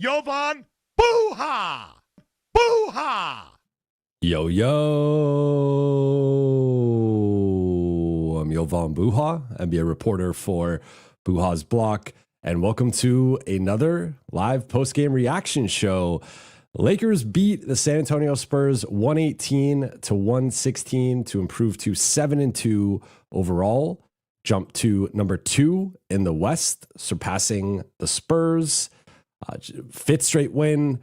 Jovan Buha! Buha! Yo, yo, I'm Jovan Buha, NBA reporter for Buha's Block, and welcome to another live post-game reaction show. Lakers beat the San Antonio Spurs 118-116 to improve to 7-2 overall, jump to number 2 in the West, surpassing the Spurs. Fifth straight win,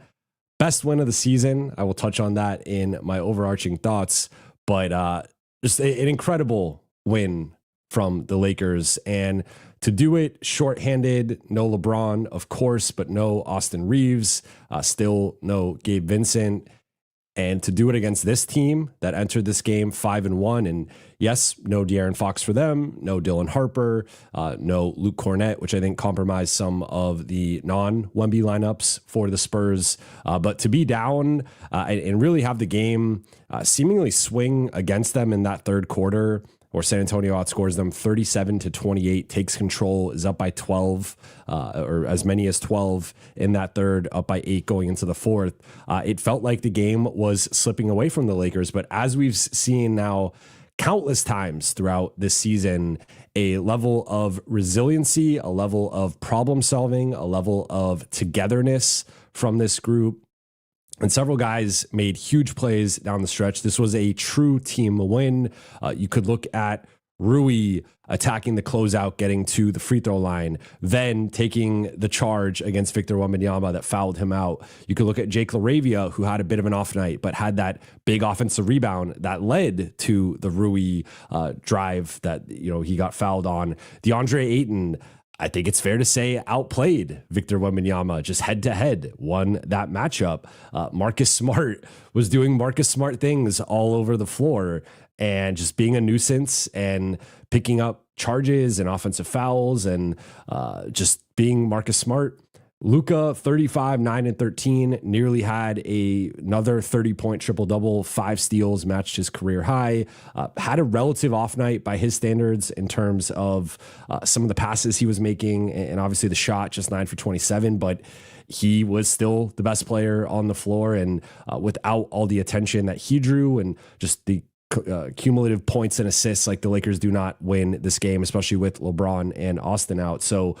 best win of the season. I will touch on that in my overarching thoughts, but just an incredible win from the Lakers. And to do it shorthanded, no LeBron, of course, but no Austin Reaves, still no Gabe Vincent. And to do it against this team that entered this game 5-1, and yes, no De'Aaron Fox for them, no Dylan Harper, no Luke Cornett, which I think compromised some of the non-Wemby lineups for the Spurs. But to be down and really have the game seemingly swing against them in that third quarter, where San Antonio outscores them 37-28, takes control, is up by 12, or as many as 12 in that third, up by 8 going into the fourth. It felt like the game was slipping away from the Lakers, but as we've seen now countless times throughout this season, a level of resiliency, a level of problem solving, a level of togetherness from this group. And several guys made huge plays down the stretch. This was a true team win. You could look at Rui attacking the closeout, getting to the free throw line, then taking the charge against Victor Wembanyama that fouled him out. You could look at Jake LaRavia, who had a bit of an off night, but had that big offensive rebound that led to the Rui drive that he got fouled on. DeAndre Ayton, I think it's fair to say, outplayed Victor Wembanyama just head to head, won that matchup. Marcus Smart was doing Marcus Smart things all over the floor and just being a nuisance and picking up charges and offensive fouls and just being Marcus Smart. Luka, 35, 9 and 13, nearly had another 30-point triple-double, 5 steals, matched his career high. Had a relative off night by his standards in terms of some of the passes he was making, and obviously the shot, just 9 for 27, but he was still the best player on the floor, and without all the attention that he drew and just the cumulative points and assists, like the Lakers do not win this game, especially with LeBron and Austin out. So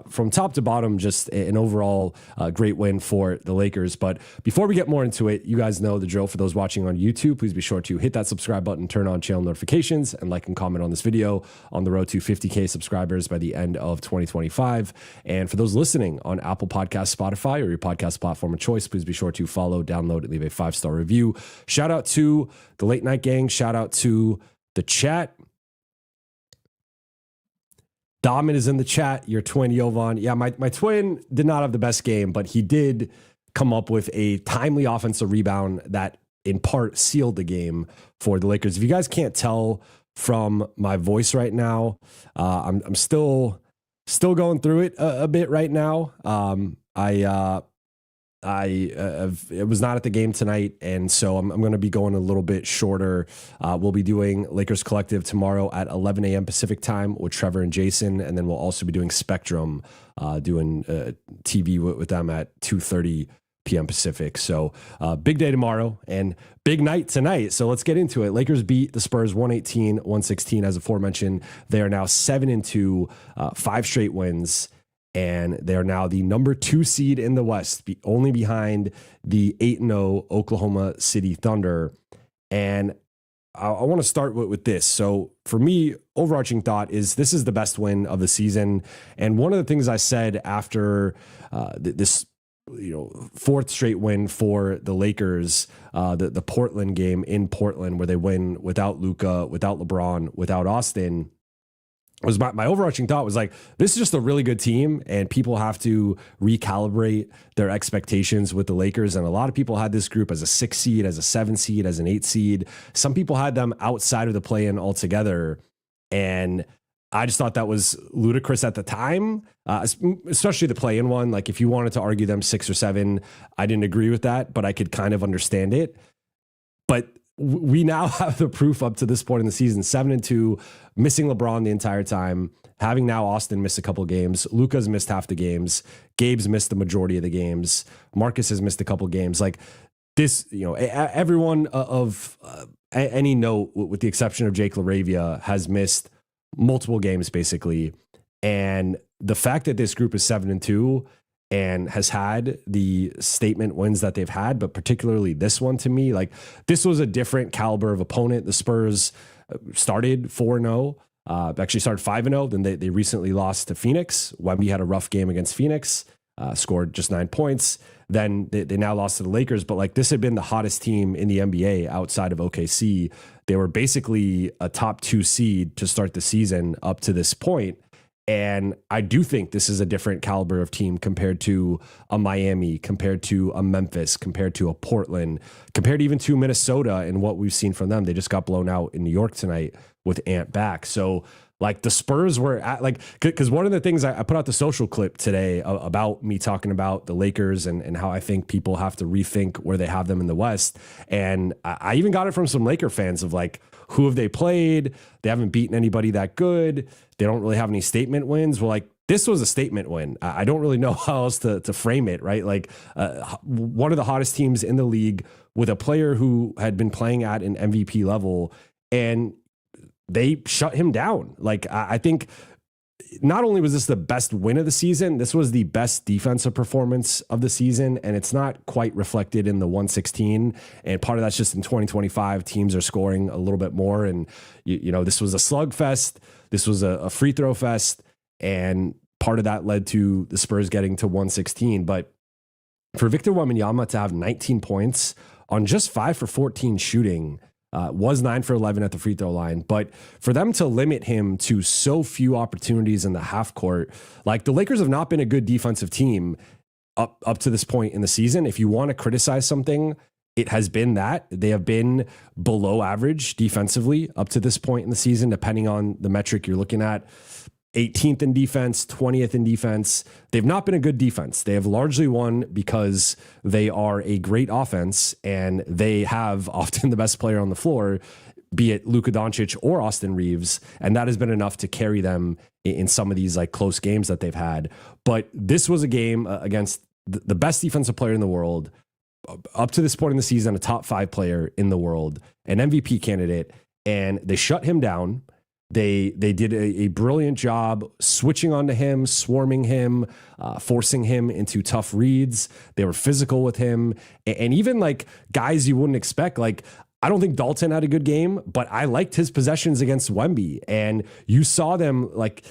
from top to bottom, just an overall great win for the Lakers. But before we get more into it, you guys know the drill. For those watching on YouTube, please be sure to hit that subscribe button, turn on channel notifications, and like and comment on this video on the road to 50K subscribers by the end of 2025. And for those listening on Apple Podcasts, Spotify, or your podcast platform of choice, please be sure to follow, download, and leave a 5-star review. Shout out to the Late Night Gang. Shout out to the chat. Damin is in the chat. Your twin, Jovan. Yeah, my twin did not have the best game, but he did come up with a timely offensive rebound that in part sealed the game for the Lakers. If you guys can't tell from my voice right now, I'm still going through it a bit right now. I was not at the game tonight, and so I'm going to be going a little bit shorter. We'll be doing Lakers Collective tomorrow at 11 a.m. Pacific time with Trevor and Jason, and then we'll also be doing Spectrum, doing TV with them at 2:30 p.m. Pacific. So big day tomorrow and big night tonight. So let's get into it. Lakers beat the Spurs 118-116. As aforementioned, they are now 7-2, 5 straight wins. And they are now the number 2 seed in the West, only behind the 8-0 Oklahoma City Thunder. And I want to start with this. So for me, overarching thought is this is the best win of the season. And one of the things I said after this, fourth straight win for the Lakers, the Portland game in Portland, where they win without Luka, without LeBron, without Austin, was my overarching thought was like, this is just a really good team, and people have to recalibrate their expectations with the Lakers. And a lot of people had this group as a 6 seed, as a 7 seed, as an 8 seed. Some people had them outside of the play-in altogether. And I just thought that was ludicrous at the time, especially the play-in one. Like if you wanted to argue them 6 or 7, I didn't agree with that, but I could kind of understand it. But we now have the proof up to this point in the season, 7-2, missing LeBron the entire time, having now Austin miss a couple games. Luka's missed half the games. Gabe's missed the majority of the games. Marcus has missed a couple games. Like this, everyone of any note, with the exception of Jake LaRavia, has missed multiple games basically. And the fact that this group is 7-2 and has had the statement wins that they've had, but particularly this one, to me, like this was a different caliber of opponent. The Spurs started 4-0, actually started 5-0. Then they recently lost to Phoenix. Wemby had a rough game against Phoenix, scored just 9 points. Then they now lost to the Lakers, but like this had been the hottest team in the NBA outside of OKC. They were basically a top 2 seed to start the season up to this point. And I do think this is a different caliber of team compared to a Miami, compared to a Memphis, compared to a Portland, compared even to Minnesota and what we've seen from them. They just got blown out in New York tonight with Ant back. So like the Spurs were at, like, because one of the things I put out the social clip today about me talking about the Lakers and how I think people have to rethink where they have them in the West. And I even got it from some Laker fans of like, who have they played? They haven't beaten anybody that good. They don't really have any statement wins. Well, like this was a statement win. I don't really know how else to frame it, right? Like one of the hottest teams in the league with a player who had been playing at an MVP level, and they shut him down. Like I think not only was this the best win of the season, this was the best defensive performance of the season. And it's not quite reflected in the 116. And part of that's just in 2025, teams are scoring a little bit more. And, this was a slugfest. This was a free throw fest. And part of that led to the Spurs getting to 116. But for Victor Wembanyama to have 19 points on just 5 for 14 shooting, was 9 for 11 at the free throw line. But for them to limit him to so few opportunities in the half court, like the Lakers have not been a good defensive team up to this point in the season. If you want to criticize something, it has been that they have been below average defensively up to this point in the season, depending on the metric you're looking at. 18th in defense, 20th in defense. They've not been a good defense. They have largely won because they are a great offense and they have often the best player on the floor, be it Luka Doncic or Austin Reaves. And that has been enough to carry them in some of these like close games that they've had. But this was a game against the best defensive player in the world, up to this point in the season, a top 5 player in the world, an MVP candidate, and they shut him down. They did a brilliant job switching onto him, swarming him, forcing him into tough reads. They were physical with him. And even like guys you wouldn't expect, like I don't think Dalton had a good game, but I liked his possessions against Wemby. And you saw them, like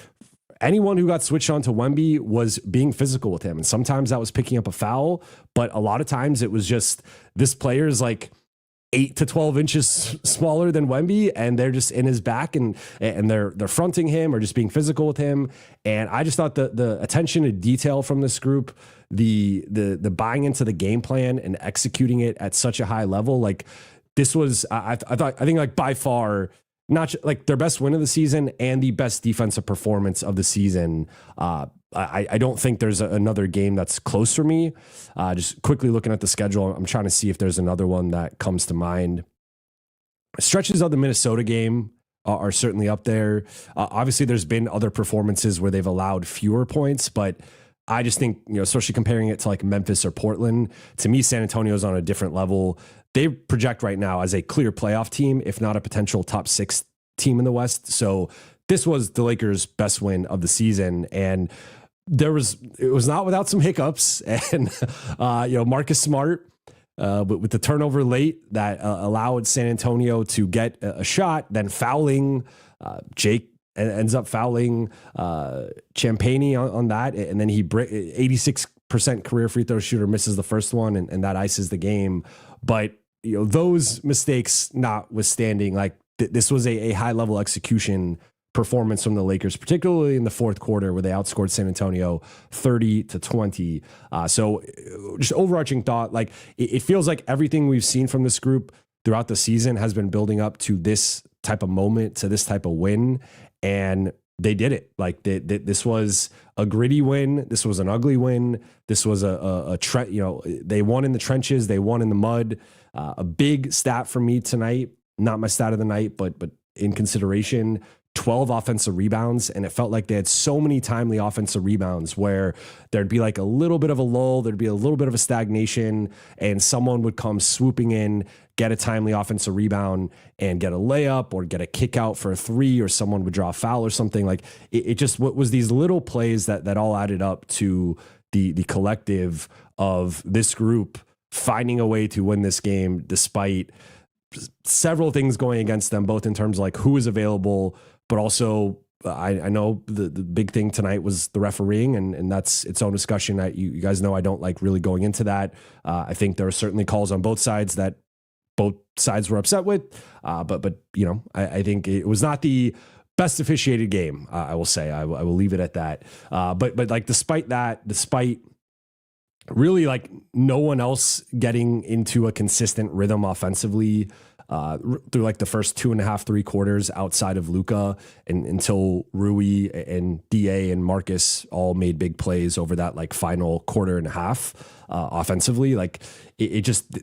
anyone who got switched on to Wemby was being physical with him. And sometimes that was picking up a foul, but a lot of times it was just this player's like 8 to 12 inches smaller than Wemby, and they're just in his back and they're fronting him or just being physical with him. And I just thought the attention to detail from this group, the buying into the game plan and executing it at such a high level, like this was, I think like by far, not like their best win of the season and the best defensive performance of the season. I don't think there's another game that's close for me. Just quickly looking at the schedule, I'm trying to see if there's another one that comes to mind. Stretches of the Minnesota game are certainly up there. Obviously, there's been other performances where they've allowed fewer points, but I just think, especially comparing it to like Memphis or Portland, to me, San Antonio is on a different level. They project right now as a clear playoff team, if not a potential top 6 team in the West. So this was the Lakers' best win of the season. And it was not without some hiccups, and Marcus Smart with the turnover late that allowed San Antonio to get a shot, then fouling Jake ends up fouling Champagnie on that, and then he 86% career free throw shooter misses the first one, and that ices the game. But those mistakes notwithstanding, like this was a high level execution performance from the Lakers, particularly in the fourth quarter where they outscored San Antonio 30-20. So just overarching thought, like it feels like everything we've seen from this group throughout the season has been building up to this type of moment, to this type of win. And they did it. Like this was a gritty win. This was an ugly win. This was they won in the trenches. They won in the mud. A big stat for me tonight, not my stat of the night, but in consideration, 12 offensive rebounds. And it felt like they had so many timely offensive rebounds where there'd be like a little bit of a lull, there'd be a little bit of a stagnation, and someone would come swooping in, get a timely offensive rebound and get a layup or get a kick out for a three, or someone would draw a foul or something. Like it just was these little plays that all added up to the collective of this group finding a way to win this game despite several things going against them, both in terms of like who is available, but also I know the big thing tonight was the refereeing, and that's its own discussion. You guys know I don't like really going into that. I think there are certainly calls on both sides that both sides were upset with, but I think it was not the best officiated game. I will say I will leave it at that. But like despite really like no one else getting into a consistent rhythm offensively through like the first 2.5, 3 quarters outside of Luka, and until Rui and DA and Marcus all made big plays over that like final quarter and a half offensively, like it just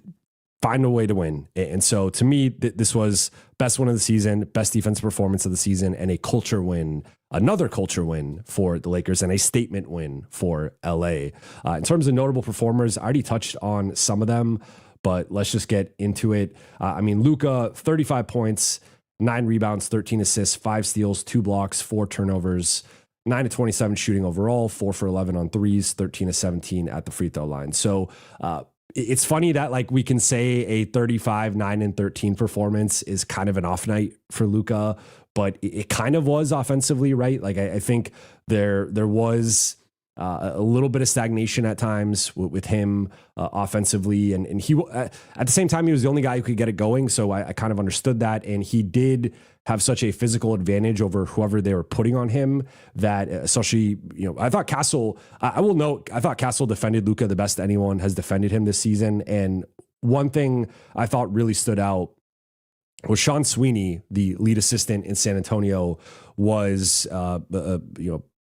find a way to win. And so to me, this was best win of the season, best defensive performance of the season, and a culture win, another culture win for the Lakers, and a statement win for LA. In terms of notable performers, I already touched on some of them, but let's just get into it. Luka, 35 points, 9 rebounds, 13 assists, 5 steals, 2 blocks, 4 turnovers, 9 to 27 shooting overall, 4 for 11 on threes, 13 to 17 at the free throw line. So it's funny that like we can say a 35, 9 and 13 performance is kind of an off night for Luka, but it kind of was offensively, right? Like I think there was a little bit of stagnation at times with him offensively, and he at the same time he was the only guy who could get it going, so I kind of understood that, and he did have such a physical advantage over whoever they were putting on him that especially, I thought Castle, I will note, I thought Castle defended Luka the best anyone has defended him this season. And one thing I thought really stood out was Sean Sweeney, the lead assistant in San Antonio, was,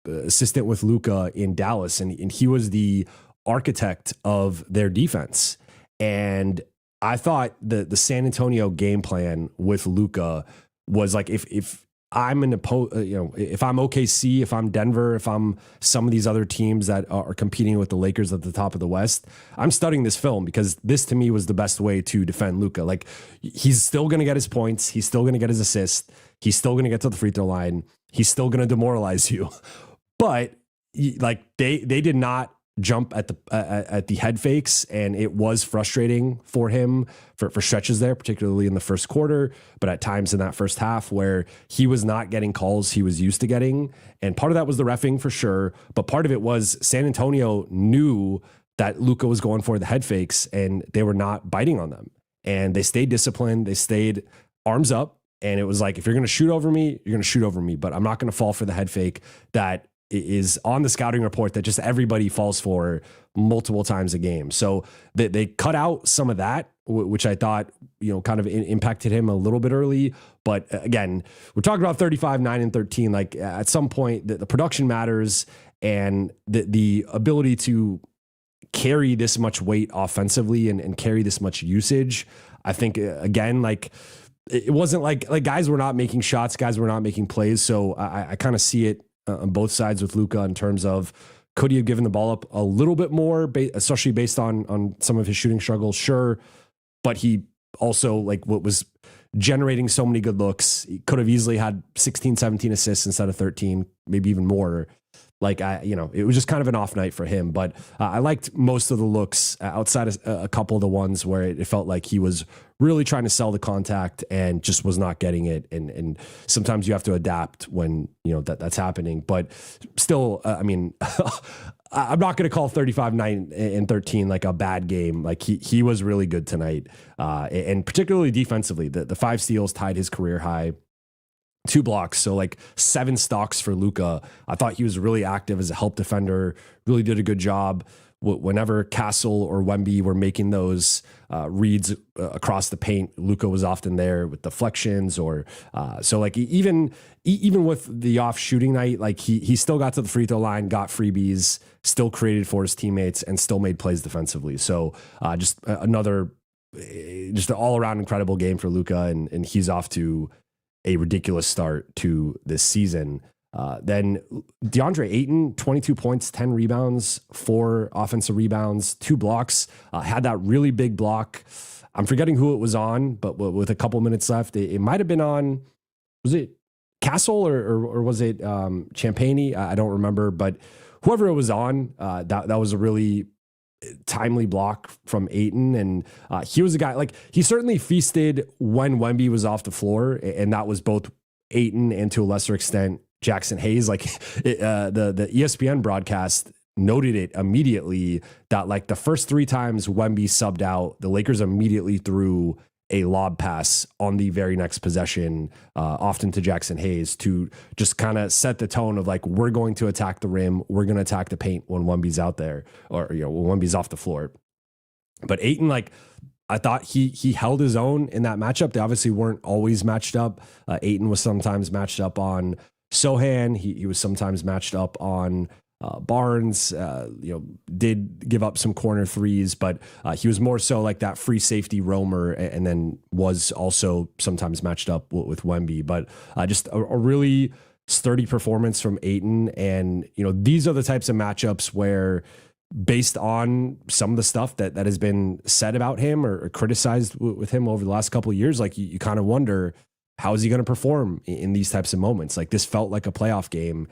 assistant with Luka in Dallas. And he was the architect of their defense. And I thought the San Antonio game plan with Luka was like, if I'm if I'm OKC, if I'm Denver, if I'm some of these other teams that are competing with the Lakers at the top of the West, I'm studying this film, because this to me was the best way to defend Luka. Like he's still going to get his points. He's still going to get his assist. He's still going to get to the free throw line. He's still going to demoralize you. But like they did not jump at the head fakes, and it was frustrating for him for stretches there, particularly in the first quarter, but at times in that first half where he was not getting calls he was used to getting. And part of that was the reffing for sure, but part of it was San Antonio knew that Luka was going for the head fakes, and they were not biting on them, and they stayed disciplined. They stayed arms up, and it was like, if you're going to shoot over me, you're going to shoot over me, but I'm not going to fall for the head fake that is on the scouting report that just everybody falls for multiple times a game. So they cut out some of that, which I thought, kind of impacted him a little bit early. But again, we're talking about 35, 9 and 13. Like at some point the production matters, and the ability to carry this much weight offensively and carry this much usage. I think again, like it wasn't like guys were not making shots, guys were not making plays. So I kind of see it on both sides with Luka in terms of, could he have given the ball up a little bit more, especially based on some of his shooting struggles? Sure. But he also, like, what was generating so many good looks, he could have easily had 16, 17 assists instead of 13, maybe even more. Like, it was just kind of an off night for him. But I liked most of the looks outside of a couple of the ones where it felt like he was really trying to sell the contact and just was not getting it. And sometimes you have to adapt when, that's happening. But still, I'm not going to call 35, 9 and 13 like a bad game. Like he was really good tonight. And particularly defensively, the 5 steals tied his career high. 2 blocks, so like 7 stocks for Luka. I thought he was really active as a help defender, really did a good job whenever Castle or Wemby were making those reads across the paint, Luka was often there with deflections or so like even with the off shooting night, like he still got to the free throw line, got freebies, still created for his teammates, and still made plays defensively. So just an all around incredible game for Luka, and he's off to a ridiculous start to this season. Then DeAndre Ayton, 22 points, 10 rebounds, 4 offensive rebounds, 2 blocks, had that really big block. I'm forgetting who it was on, but with a couple minutes left, it might have been on, was it Castle or was it Champagne? I don't remember, but whoever it was on, that was a really timely block from Ayton. And he was a guy, like, he certainly feasted when Wemby was off the floor, and that was both Ayton and to a lesser extent Jackson Hayes. Like the ESPN broadcast noted it immediately that like the first 3 times Wemby subbed out, the Lakers immediately threw a lob pass on the very next possession, often to Jackson Hayes, to just kind of set the tone of like, we're going to attack the rim, we're going to attack the paint when Wemby's out there, or when Wemby's off the floor. But Ayton, like, I thought he held his own in that matchup. They obviously weren't always matched up. Ayton was sometimes matched up on Sohan. He was sometimes matched up on Barnes. Did give up some corner threes, but he was more so like that free safety roamer, and then was also sometimes matched up with Wemby. But just a really sturdy performance from Ayton. And these are the types of matchups where, based on some of the stuff that has been said about him or criticized with him over the last couple of years, like you kind of wonder, how is he going to perform in these types of moments? Like, this felt like a playoff game,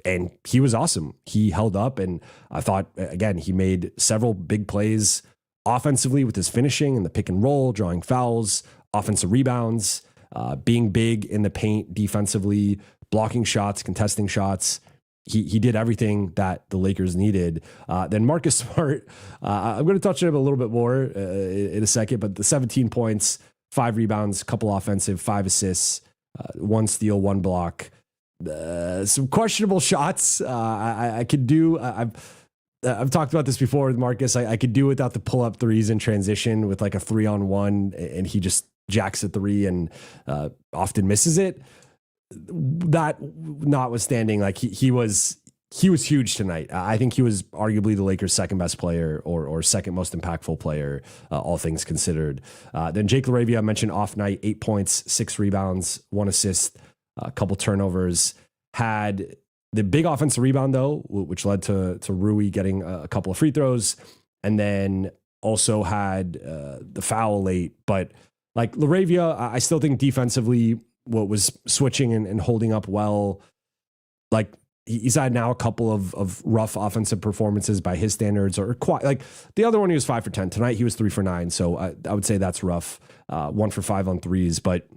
and he was awesome. He held up, and I thought, again, he made several big plays offensively with his finishing and the pick and roll, drawing fouls, offensive rebounds, being big in the paint defensively, blocking shots, contesting shots. He did everything that the Lakers needed. Then Marcus Smart, I'm going to touch on him a little bit more in a second, but the 17 points, 5 rebounds, couple offensive, 5 assists, 1 steal, 1 block, some questionable shots. I could do. I've talked about this before with Marcus. I could do without the pull up threes in transition with like a 3-on-1, and he just jacks a 3 and often misses it. That notwithstanding, like he was huge tonight. I think he was arguably the Lakers' second best player or second most impactful player, all things considered. Then Jake LaRavia, I mentioned off night, 8 points, 6 rebounds, 1 assist, a couple turnovers. Had the big offensive rebound though, which led to Rui getting a couple of free throws, and then also had the foul late. But like LaRavia, I still think defensively, what was switching and holding up well. Like, he's had now a couple of rough offensive performances by his standards, or quite, like the other one, he was 5 for 10 tonight. He was 3 for 9. So I would say that's rough. 1 for 5 on threes, but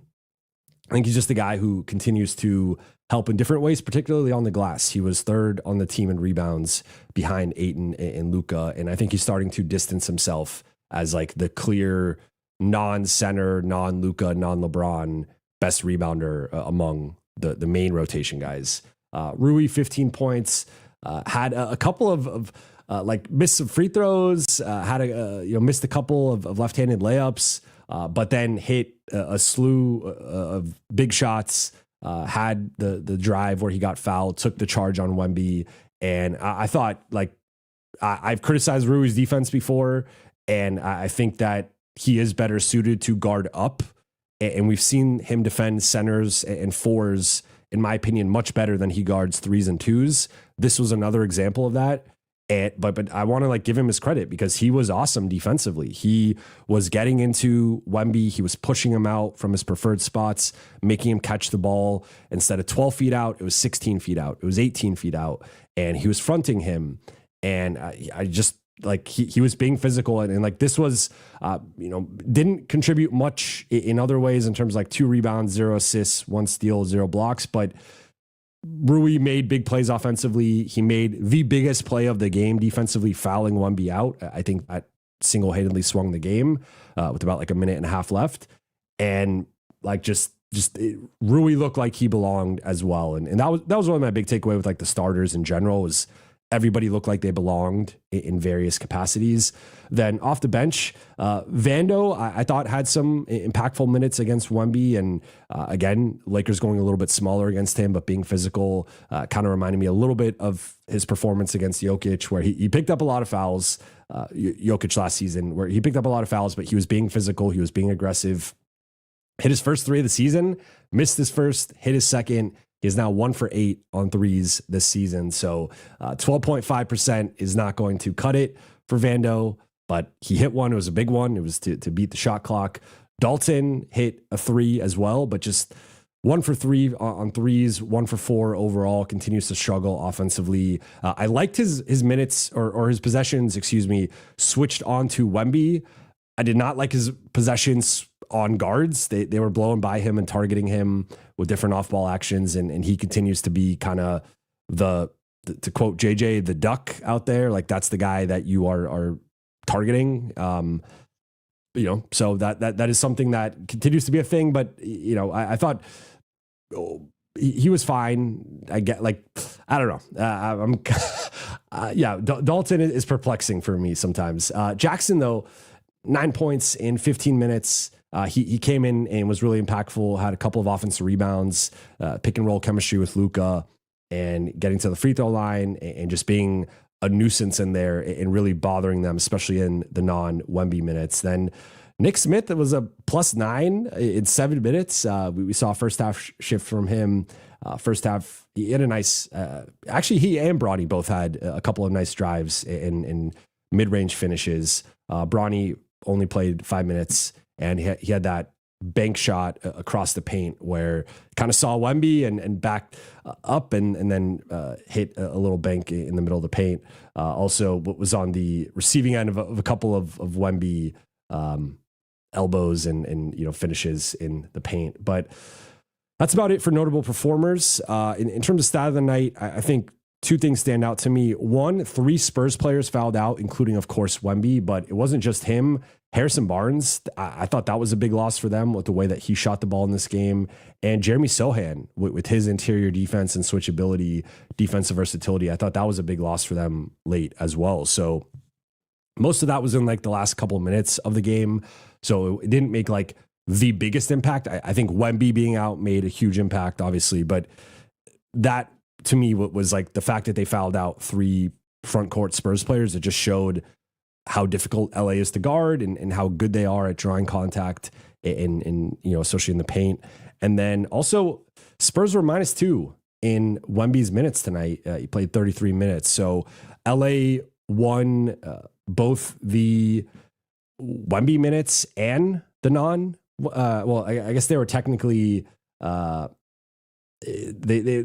I think he's just a guy who continues to help in different ways, particularly on the glass. He was 3rd on the team in rebounds behind Ayton and Luka. And I think he's starting to distance himself as like the clear non-center, non-Luka, non-LeBron best rebounder among the main rotation guys. Rui, 15 points, had a couple of like missed some free throws, missed a couple of left-handed layups, but then hit a slew of big shots, had the drive where he got fouled, took the charge on Wemby. And I thought, like, I've criticized Rui's defense before, and I think that he is better suited to guard up. And we've seen him defend centers and 4s, in my opinion, much better than he guards 3s and 2s. This was another example of that. But I want to like give him his credit, because he was awesome defensively. He was getting into Wemby. He was pushing him out from his preferred spots, making him catch the ball. Instead of 12 feet out, it was 16 feet out. It was 18 feet out. And he was fronting him. And I just, like, he was being physical, and like this was, didn't contribute much in other ways in terms of like 2 rebounds, 0 assists, 1 steal, 0 blocks. But Rui made big plays offensively. He made the biggest play of the game defensively, fouling Wemby out. I think that single-handedly swung the game with about like a minute and a half left. And like Rui looked like he belonged as well. And that was one of my big takeaway with like the starters in general, was everybody looked like they belonged in various capacities. Then off the bench, Vando, I thought had some impactful minutes against Wemby. And again, Lakers going a little bit smaller against him, but being physical, kind of reminded me a little bit of his performance against Jokic, where he picked up a lot of fouls, Jokic last season, where he picked up a lot of fouls, but he was being physical, he was being aggressive. Hit his first 3 of the season, missed his first, hit his second. He is now 1 for 8 on threes this season. So 12.5% is not going to cut it for Vando, but he hit one. It was a big one. It was to beat the shot clock. Dalton hit a 3 as well, but just 1 for 3 on threes, 1 for 4 overall, continues to struggle offensively. I liked his minutes or his possessions, switched on to Wemby. I did not like his possessions on guards. They were blowing by him and targeting him with different off-ball actions, and he continues to be kind of the to quote JJ, the duck out there. Like, that's the guy that you are targeting. So that is something that continues to be a thing. But I thought he was fine. I get, like, I don't know. Dalton is perplexing for me sometimes. Jackson, though, 9 points in 15 minutes. He came in and was really impactful, had a couple of offensive rebounds, pick and roll chemistry with Luka, and getting to the free throw line and just being a nuisance in there and really bothering them, especially in the non-Wemby minutes. Then Nick Smith, that was a +9 in 7 minutes. We saw a first half shift from him. First half, he had a nice, actually he and Bronny both had a couple of nice drives in mid-range finishes. Bronny only played 5 minutes, and he had that bank shot across the paint where kind of saw Wemby and backed up and then hit a little bank in the middle of the paint. Also, what was on the receiving end of a couple of Wemby elbows and finishes in the paint. But that's about it for notable performers. In terms of stat of the night, I think 2 things stand out to me. 1, 3 Spurs players fouled out, including, of course, Wemby, but it wasn't just him. Harrison Barnes, I thought that was a big loss for them with the way that he shot the ball in this game. And Jeremy Sohan, with his interior defense and switchability, defensive versatility, I thought that was a big loss for them late as well. So most of that was in like the last couple of minutes of the game. So it didn't make like the biggest impact. I think Wemby being out made a huge impact, obviously, but that to me was like the fact that they fouled out 3 front court Spurs players. It just showed how difficult LA is to guard and how good they are at drawing contact in especially in the paint. And then also Spurs were -2 in Wemby's minutes tonight. He played 33 minutes. So LA won both the Wemby minutes and the I guess they were technically they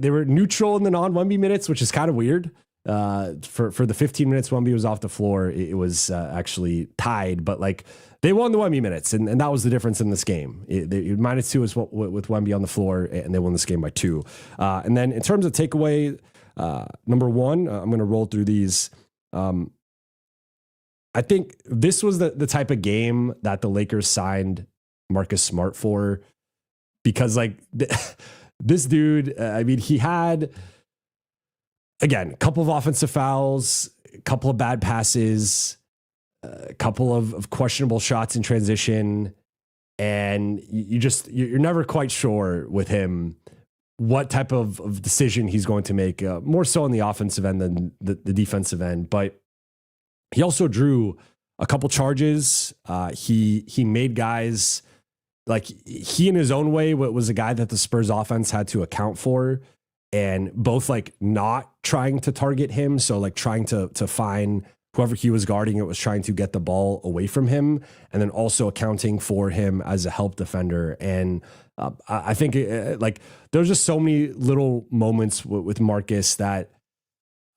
were neutral in the non-Wemby minutes, which is kind of weird. For the 15 minutes Wemby was off the floor, it was actually tied, but like they won the Wemby minutes, and that was the difference in this game. -2 is what with Wemby on the floor, and they won this game by 2. And then in terms of takeaway, number 1, I'm going to roll through these. I think this was the type of game that the Lakers signed Marcus Smart for, because like this dude, he had, again, a couple of offensive fouls, a couple of bad passes, a couple of questionable shots in transition. And you're never quite sure with him what type of decision he's going to make, more so on the offensive end than the defensive end. But he also drew a couple charges. He made guys, like, he in his own way was a guy that the Spurs offense had to account for, and both like not trying to target him. So like trying to find whoever he was guarding, it was trying to get the ball away from him, and then also accounting for him as a help defender. And I think like there's just so many little moments with Marcus that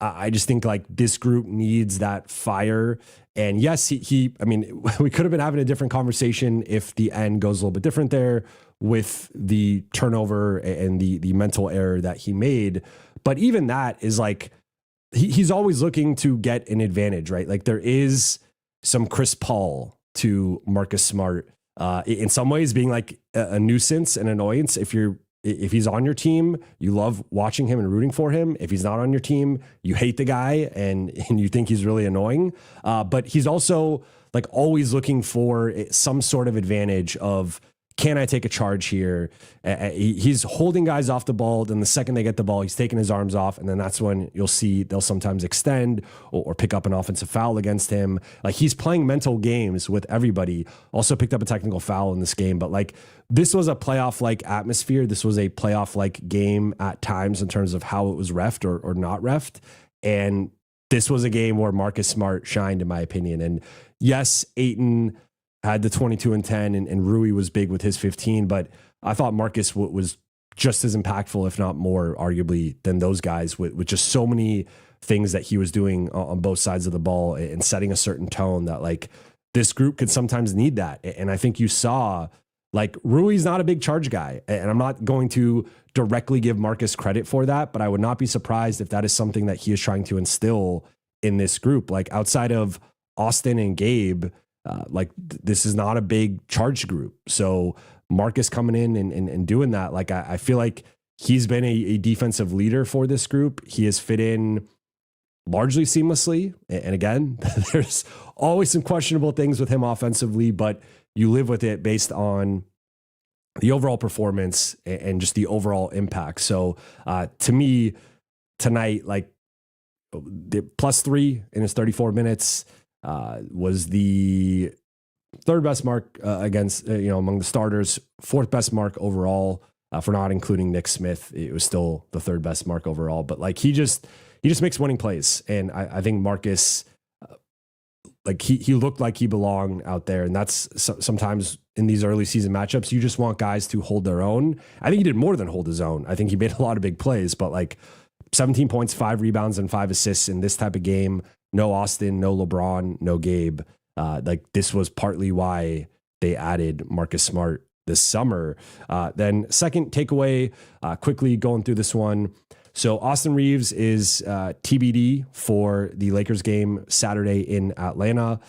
I just think like this group needs that fire. And yes, we could have been having a different conversation if the end goes a little bit different there with the turnover and the mental error that he made. But even that is like, he's always looking to get an advantage, right? Like there is some Chris Paul to Marcus Smart, in some ways being like a nuisance and annoyance if you're if he's on your team, you love watching him and rooting for him. If he's not on your team, you hate the guy and you think he's really annoying. But he's also like always looking for some sort of advantage of, can I take a charge here? He's holding guys off the ball. Then the second they get the ball, he's taking his arms off. And then that's when you'll see they'll sometimes extend or pick up an offensive foul against him. Like, he's playing mental games with everybody. Also picked up a technical foul in this game. But like, this was a playoff-like atmosphere. This was a playoff-like game at times in terms of how it was reffed or not reffed. And this was a game where Marcus Smart shined, in my opinion. And yes, Ayton had the 22 and 10 and Rui was big with his 15, but I thought Marcus was just as impactful, if not more arguably, than those guys with just so many things that he was doing on both sides of the ball and setting a certain tone that like this group could sometimes need that. And I think you saw like Rui's not a big charge guy, and I'm not going to directly give Marcus credit for that, but I would not be surprised if that is something that he is trying to instill in this group. Like, outside of Austin and Gabe, this is not a big charge group. So Marcus coming in and doing that, like, I feel like he's been a defensive leader for this group. He has fit in largely seamlessly. And again, there's always some questionable things with him offensively, but you live with it based on the overall performance and just the overall impact. So to me tonight, like, the +3 in his 34 minutes, was the third best mark against, among the starters, fourth best mark overall, for not including Nick Smith. It was still the third best mark overall, but like, he just makes winning plays. And I think Marcus, he looked like he belonged out there. And that's sometimes in these early season matchups, you just want guys to hold their own. I think he did more than hold his own. I think he made a lot of big plays, but like 17 points, 5 rebounds, and 5 assists in this type of game. No Austin, no LeBron, no Gabe. This was partly why they added Marcus Smart this summer. Then second takeaway, quickly going through this one. So Austin Reaves is TBD for the Lakers game Saturday in Atlanta.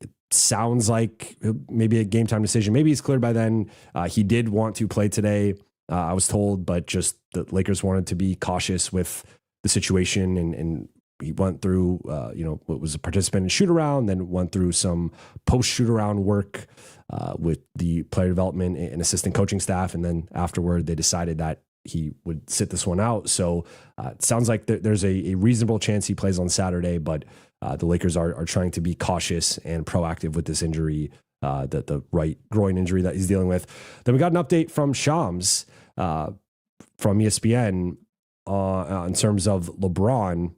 It sounds like maybe a game time decision. Maybe he's cleared by then. He did want to play today, I was told, but just the Lakers wanted to be cautious with the situation, and he went through, what was a participant in shoot around, then went through some post shoot around work with the player development and assistant coaching staff. And then afterward, they decided that he would sit this one out. So it sounds like there's a reasonable chance he plays on Saturday, but the Lakers are trying to be cautious and proactive with this injury, the right groin injury that he's dealing with. Then we got an update from Shams from ESPN in terms of LeBron.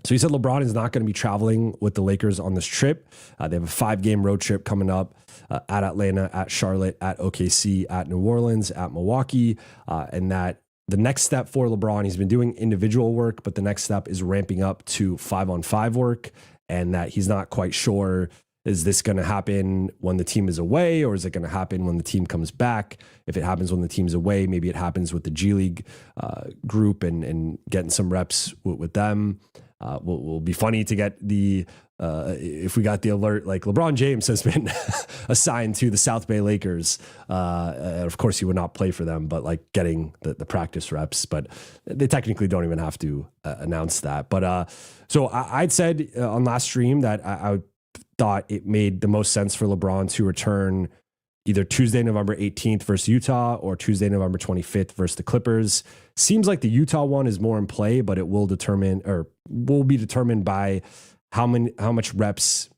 So he said LeBron is not going to be traveling with the Lakers on this trip. They have a 5-game road trip coming up at Atlanta, at Charlotte, at OKC, at New Orleans, at Milwaukee, and that the next step for LeBron, he's been doing individual work, but the next step is ramping up to 5-on-5 work, and that he's not quite sure, is this going to happen when the team is away, or is it going to happen when the team comes back? If it happens when the team's away, maybe it happens with the G League group and getting some reps with them. Will be funny to get if we got the alert, like LeBron James has been assigned to the South Bay Lakers. Of course, he would not play for them, but like getting the practice reps. But they technically don't even have to announce that. But so I'd said on last stream that I thought it made the most sense for LeBron to return either Tuesday, November 18th versus Utah, or Tuesday, November 25th versus the Clippers. Seems like the Utah one is more in play, but it will be determined by how many reps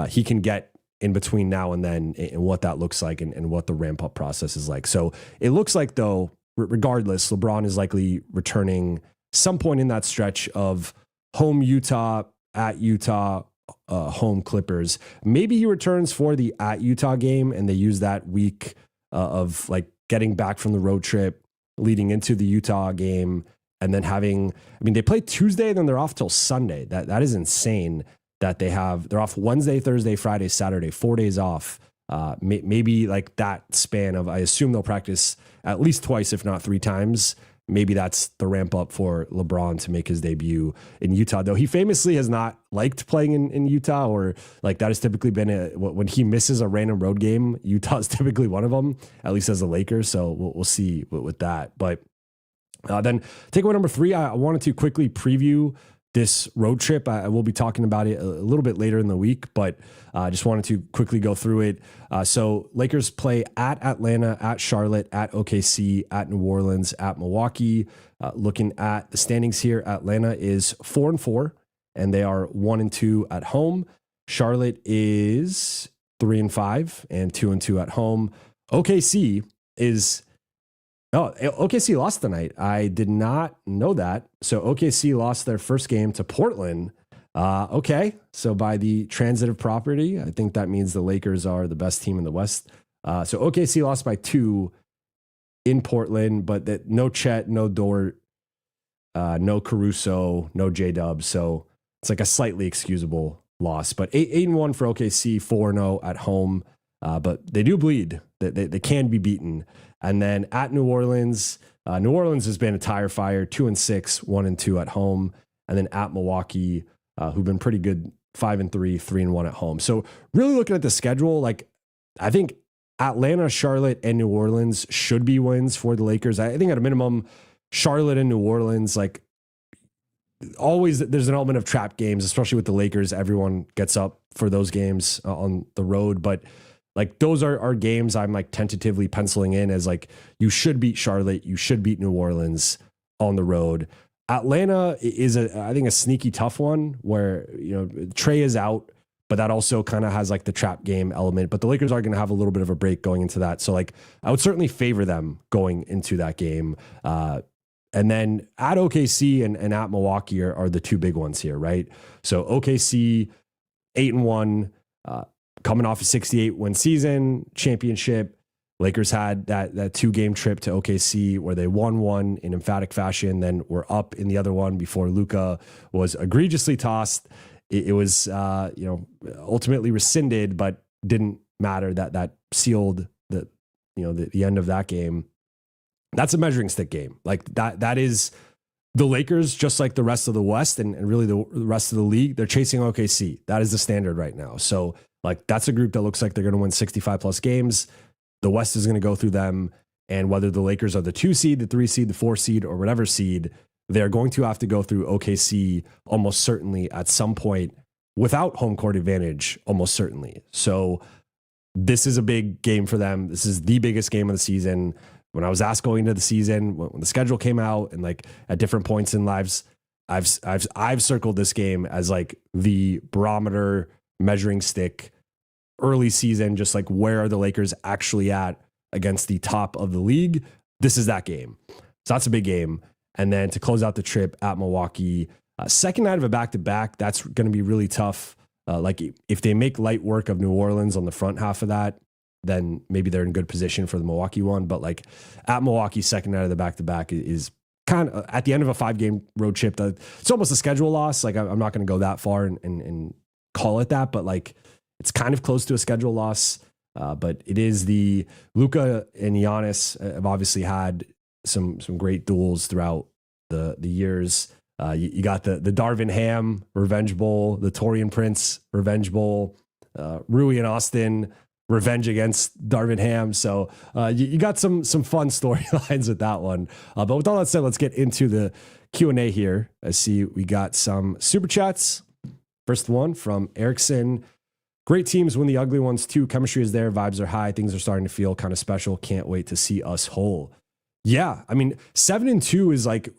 he can get in between now and then, and what that looks like, and what the ramp up process is like. So it looks like, though, regardless, LeBron is likely returning some point in that stretch of home Utah, at Utah, home Clippers. Maybe he returns for the at Utah game, and they use that week of like getting back from the road trip leading into the Utah game, and then they play Tuesday, then they're off till Sunday. That is insane that they're off Wednesday, Thursday, Friday, Saturday, 4 days off. Maybe like that span of, I assume they'll practice at least twice, if not 3 times maybe that's the ramp up for LeBron to make his debut in Utah, though he famously has not liked playing in Utah, or like that has typically been when he misses a random road game, Utah is typically one of them, at least as a Lakers. So we'll see with that. But then takeaway number 3, I wanted to quickly preview this road trip. I will be talking about it a little bit later in the week, but I just wanted to quickly go through it. So Lakers play at Atlanta, at Charlotte, at OKC, at New Orleans, at Milwaukee. Looking at the standings here, Atlanta is 4-4, and they are 1-2 at home. Charlotte is 3-5 and 2-2 at home. OKC is OKC lost tonight. I did not know that. So OKC lost their first game to Portland. Okay. So by the transitive property, I think that means the Lakers are the best team in the West. So OKC lost by 2 in Portland, but no Chet, no Dort, no Caruso, no J-Dub. So it's like a slightly excusable loss. But 8-1 for OKC, 4-0 at home. But they do bleed. They can be beaten. And then at New Orleans, New Orleans has been a tire fire, 2-6, 1-2 at home. And then at Milwaukee, who've been pretty good, 5-3, 3-1 at home. So really looking at the schedule, like I think Atlanta, Charlotte, and New Orleans should be wins for the Lakers. I think at a minimum, Charlotte and New Orleans, like always there's an element of trap games, especially with the Lakers. Everyone gets up for those games on the road, but like those are games I'm like tentatively penciling in as like you should beat Charlotte, you should beat New Orleans on the road. Atlanta is I think a sneaky tough one where, you know, Trey is out, but that also kind of has like the trap game element, but the Lakers are going to have a little bit of a break going into that. So like I would certainly favor them going into that game. And then at OKC and at Milwaukee are the 2 big ones here, right? So OKC 8-1, coming off a 68-win season, championship. Lakers had that 2-game trip to OKC where they won one in emphatic fashion, then were up in the other one before Luka was egregiously tossed. It was ultimately rescinded, but didn't matter. That sealed the end of that game. That's a measuring stick game. Like that is the Lakers, just like the rest of the West and really the rest of the league. They're chasing OKC. That is the standard right now. So like that's a group that looks like they're going to win 65 plus games. The West is going to go through them. And whether the Lakers are the 2 seed, the 3 seed, the 4 seed, or whatever seed, they're going to have to go through OKC almost certainly at some point without home court advantage, almost certainly. So this is a big game for them. This is the biggest game of the season. When I was asked going into the season, when the schedule came out and like at different points in lives, I've circled this game as like the barometer measuring stick early season, just like where are the Lakers actually at against the top of the league. This is that game. So that's a big game. And then to close out the trip at Milwaukee, second night of a back-to-back, that's going to be really tough. Like if they make light work of New Orleans on the front half of that, then maybe they're in good position for the Milwaukee one. But like at Milwaukee, second night of the back-to-back is kind of at the end of a 5-game road trip. It's almost a schedule loss. Like I'm not going to go that far and call it that, but like it's kind of close to a schedule loss. But it is the Luka and Giannis have obviously had some great duels throughout the years. You got the Darvin Ham Revenge Bowl, the Torian Prince Revenge Bowl, Rui and Austin revenge against Darvin Ham. So you got some fun storylines with that one. But with all that said, let's get into the Q&A here. I see we got some super chats. First one from Erickson. Great teams win the ugly ones too. Chemistry is there. Vibes are high. Things are starting to feel kind of special. Can't wait to see us whole. Yeah. I mean, 7-2 is like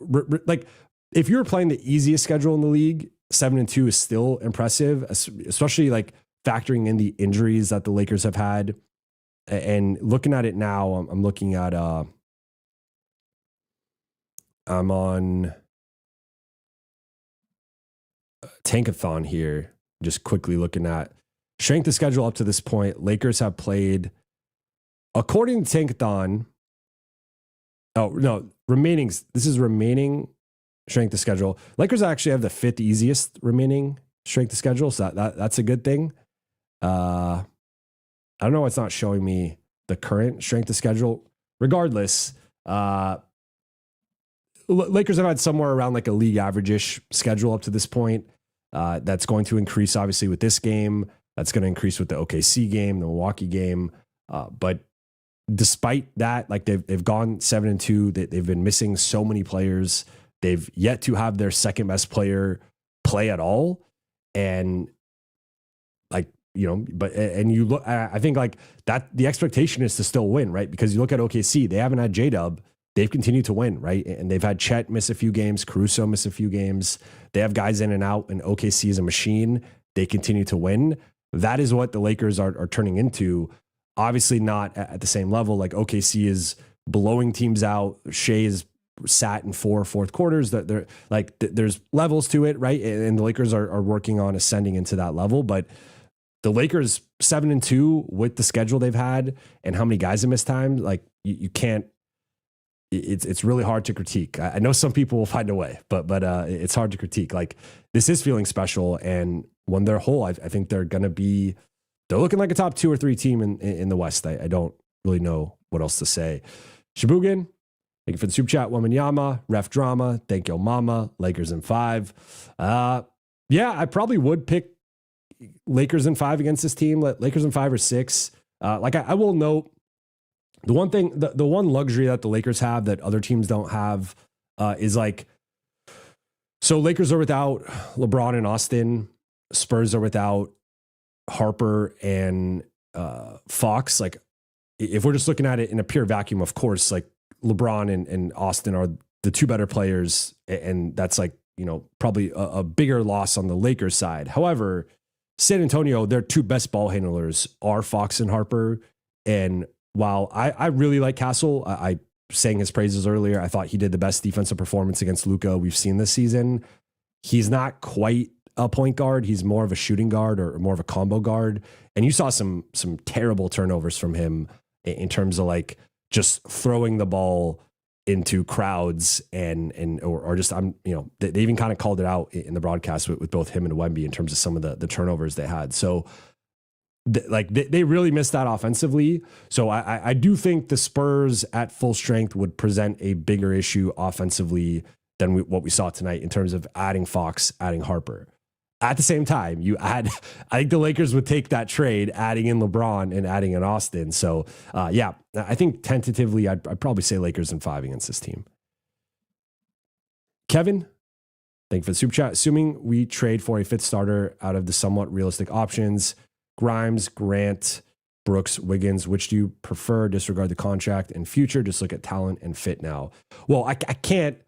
if you were playing the easiest schedule in the league, 7-2 is still impressive, especially like factoring in the injuries that the Lakers have had. And looking at it now, I'm looking at, I'm on Tankathon here, just quickly looking at strength of schedule up to this point. Lakers have played, according to Tankathon, this is remaining strength of schedule. Lakers actually have the 5th easiest remaining strength of schedule, so that's a good thing. I don't know why it's not showing me the current strength of schedule. Regardless, Lakers have had somewhere around like a league average-ish schedule up to this point. That's going to increase obviously with this game. That's going to increase with the OKC game, the Milwaukee game. But despite that, like they've gone 7-2. They've been missing so many players. They've yet to have their second best player play at all. And like, and you look, I think like that the expectation is to still win, right? Because you look at OKC, they haven't had J-Dub. They've continued to win, right? And they've had Chet miss a few games, Caruso miss a few games. They have guys in and out, and OKC is a machine. They continue to win. That is what the Lakers are turning into. Obviously not at the same level. Like OKC is blowing teams out. Shea is sat in fourth quarters. That they're like there's levels to it, right? And the Lakers are working on ascending into that level. But the Lakers 7-2 with the schedule they've had and how many guys have missed time, like you can't. It's really hard to critique. I know some people will find a way, but it's hard to critique. Like this is feeling special, and when they're whole, I think they're looking like a top 2 or 3 team in the West. I don't really know what else to say. Shibugan, thank you for the super chat. Wembanyama, ref drama. Thank you, Mama. Lakers in 5. Yeah, I probably would pick Lakers in 5 against this team. Lakers in 5 or 6. Like I will note. The one thing, the one luxury that the Lakers have that other teams don't have is like, so Lakers are without LeBron and Austin. Spurs are without Harper and Fox. Like, if we're just looking at it in a pure vacuum, of course, like LeBron and Austin are the 2 better players. And that's like, probably a bigger loss on the Lakers side. However, San Antonio, their 2 best ball handlers are Fox and Harper. And while I really like Castle, I sang his praises earlier. I thought he did the best defensive performance against Luka we've seen this season. He's not quite a point guard. He's more of a shooting guard or more of a combo guard. And you saw some terrible turnovers from him in terms of like just throwing the ball into crowds or just they even kind of called it out in the broadcast with both him and Wemby in terms of some of the turnovers they had. So they really missed that offensively. So I do think the Spurs at full strength would present a bigger issue offensively than what we saw tonight in terms of adding Fox, adding Harper. At the same time, I think the Lakers would take that trade, adding in LeBron and adding in Austin. So yeah, I think tentatively I'd probably say Lakers in 5 against this team. Kevin, thank you for the super chat. Assuming we trade for a 5th starter out of the somewhat realistic options, Grimes, Grant, Brooks, Wiggins, which do you prefer? Disregard the contract and future. Just look at talent and fit now. Well, I can't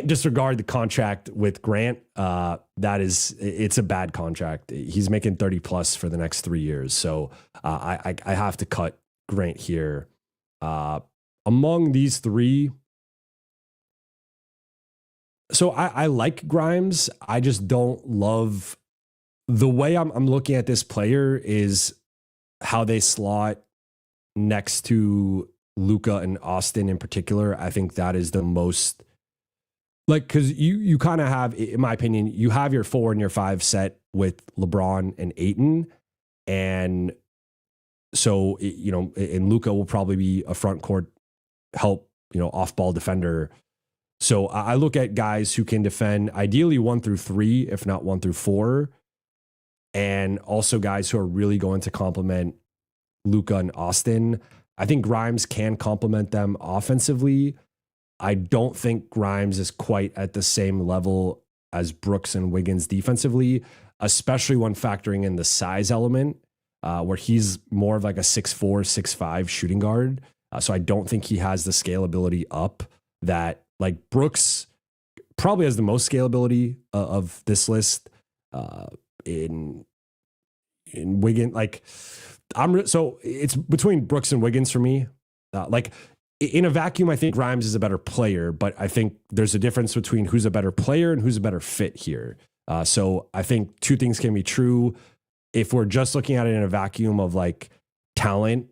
disregard the contract with Grant. It's a bad contract. He's making 30 plus for the next 3 years. So I have to cut Grant here. Among these 3, so I like Grimes. I just don't love the way I'm looking at this player is how they slot next to Luka and Austin in particular. I think that is the most like, cause you kind of have, in my opinion, you have your 4 and your 5 set with LeBron and Ayton. And so, and Luka will probably be a front court help, off ball defender. So I look at guys who can defend ideally 1 through 3, if not 1 through 4. And also guys who are really going to complement Luka and Austin. I think Grimes can complement them offensively. I don't think Grimes is quite at the same level as Brooks and Wiggins defensively, especially when factoring in the size element, where he's more of like a 6'4", 6'5" shooting guard. So I don't think he has the scalability up that like Brooks probably has the most scalability of this list. In Wiggins, like so it's between Brooks and Wiggins for me. Like in a vacuum, I think Grimes is a better player, but I think there's a difference between who's a better player and who's a better fit here. So I think 2 things can be true. If we're just looking at it in a vacuum of like talent,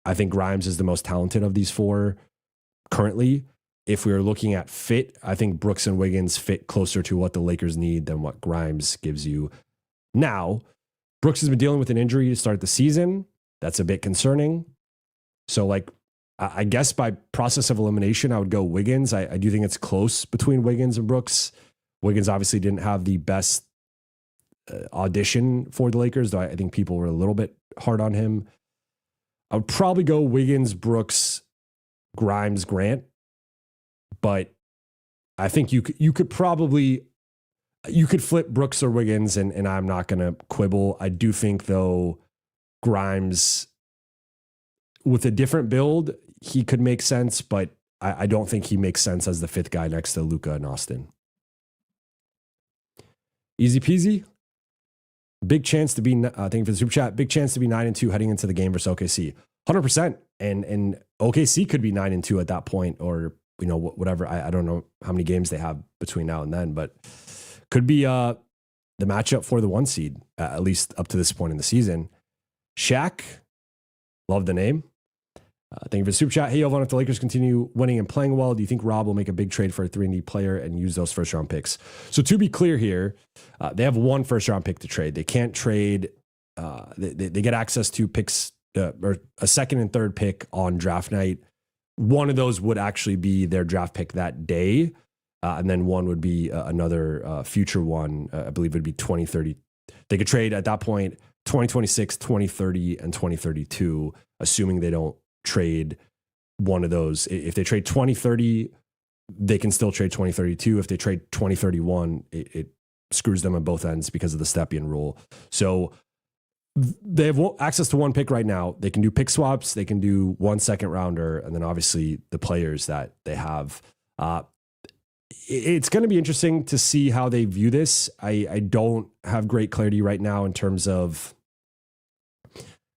I think Grimes is the most talented of these 4 currently. If we were looking at fit, I think Brooks and Wiggins fit closer to what the Lakers need than what Grimes gives you. Now, Brooks has been dealing with an injury to start the season. That's a bit concerning. So like, I guess by process of elimination, I would go Wiggins. I do think it's close between Wiggins and Brooks. Wiggins obviously didn't have the best audition for the Lakers, though I think people were a little bit hard on him. I would probably go Wiggins, Brooks, Grimes, Grant, but I think you could probably flip Brooks or Wiggins, and I'm not going to quibble. I do think though Grimes with a different build, he could make sense, but I don't think he makes sense as the fifth guy next to Luka and Austin. Easy peasy. Big chance to be, thank you for the super chat. Big chance to be 9-2 heading into the game versus OKC. 100%. And OKC could be 9-2 at that point, or, you know, whatever. I don't know how many games they have between now and then, but could be the matchup for the 1 seed, at least up to this point in the season. Shaq, love the name. Thank you for the super chat. Hey, Jovan, if the Lakers continue winning and playing well, do you think Rob will make a big trade for a 3-and-D player and use those first-round picks? So to be clear here, they have 1 first-round pick to trade. They can't trade. They get access to picks, or a 2nd and 3rd pick on draft night. One of those would actually be their draft pick that day, and then one would be another future one. I believe it would be 2030. They could trade at that point 2026, 2030, and 2032, assuming they don't trade one of those. If they trade 2030, they can still trade 2032. If they trade 2031, it screws them on both ends because of the Stepien rule. So they have access to 1 pick right now. They can do pick swaps. They can do 1 second rounder, and then obviously the players that they have. It's going to be interesting to see how they view this. I don't have great clarity right now in terms of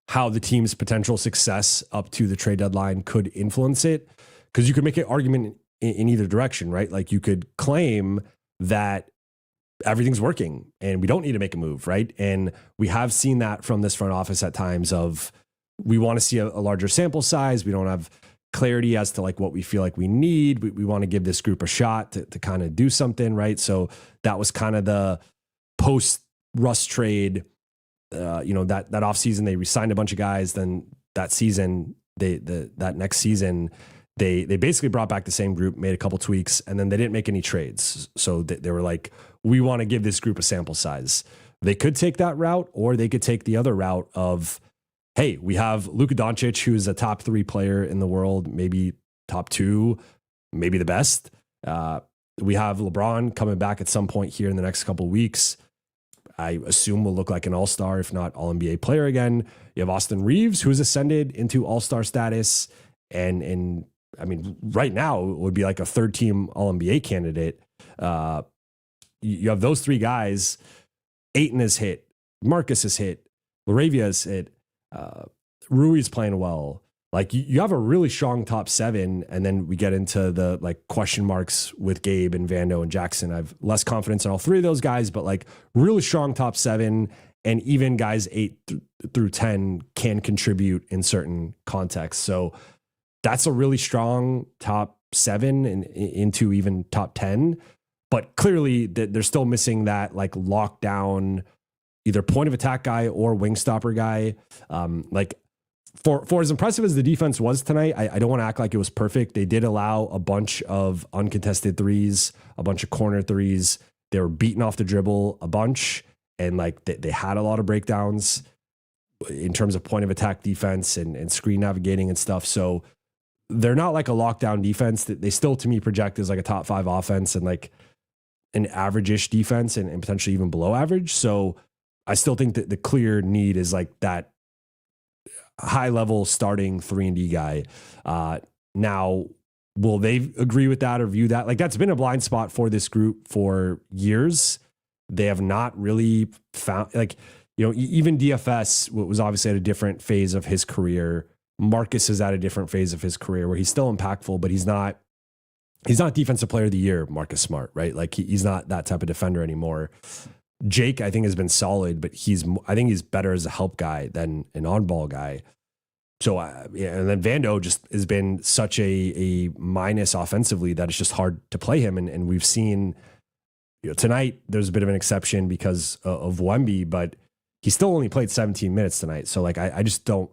how the team's potential success up to the trade deadline could influence it. Because you could make an argument in either direction, right? Like you could claim that everything's working and we don't need to make a move, right? And we have seen that from this front office at times of we want to see a larger sample size. We don't have clarity as to like what we feel like we need. We want to give this group a shot to kind of do something, right? So that was kind of the post Russ trade. That offseason they re-signed a bunch of guys. Then that season, that next season, they basically brought back the same group, made a couple tweaks, and then they didn't make any trades. So they were like, we want to give this group a sample size. They could take that route, or they could take the other route of, hey, we have Luka Doncic, who's a top 3 player in the world, maybe top 2, maybe the best. We have LeBron coming back at some point here in the next couple of weeks. I assume will look like an all-star, if not all-NBA player again. You have Austin Reaves, who's ascended into all-star status. And I mean, right now it would be like a 3rd-team all-NBA candidate. You have those 3 guys. Ayton has hit. Marcus has hit. Laravia has hit. Rui's playing well. Like you have a really strong top 7, and then we get into the like question marks with Gabe and Vando and Jackson. I have less confidence in all 3 of those guys, but like really strong top 7, and even guys 8 through 10 can contribute in certain contexts. So that's a really strong top 7 and into even top 10. But clearly they're still missing that like lockdown, either point of attack guy or wing stopper guy. For as impressive as the defense was tonight, I don't want to act like it was perfect. They did allow a bunch of uncontested threes, a bunch of corner threes. They were beaten off the dribble a bunch, and like they had a lot of breakdowns in terms of point of attack defense and screen navigating and stuff. So they're not like a lockdown defense. They still, to me, project as like a top 5 offense and like an average-ish defense and potentially even below average. So I still think that the clear need is like that high level starting 3-and-D guy. Now, will they agree with that or view that? Like that's been a blind spot for this group for years. They have not really found even DFS was obviously at a different phase of his career. Marcus is at a different phase of his career where he's still impactful, but he's not defensive player of the year, Marcus Smart, right? Like he's not that type of defender anymore. Jake, I think, has been solid, but I think he's better as a help guy than an on-ball guy. So, and then Vando just has been such a minus offensively that it's just hard to play him. And we've seen, tonight there's a bit of an exception because of Wemby, but he still only played 17 minutes tonight. So, like, I just don't.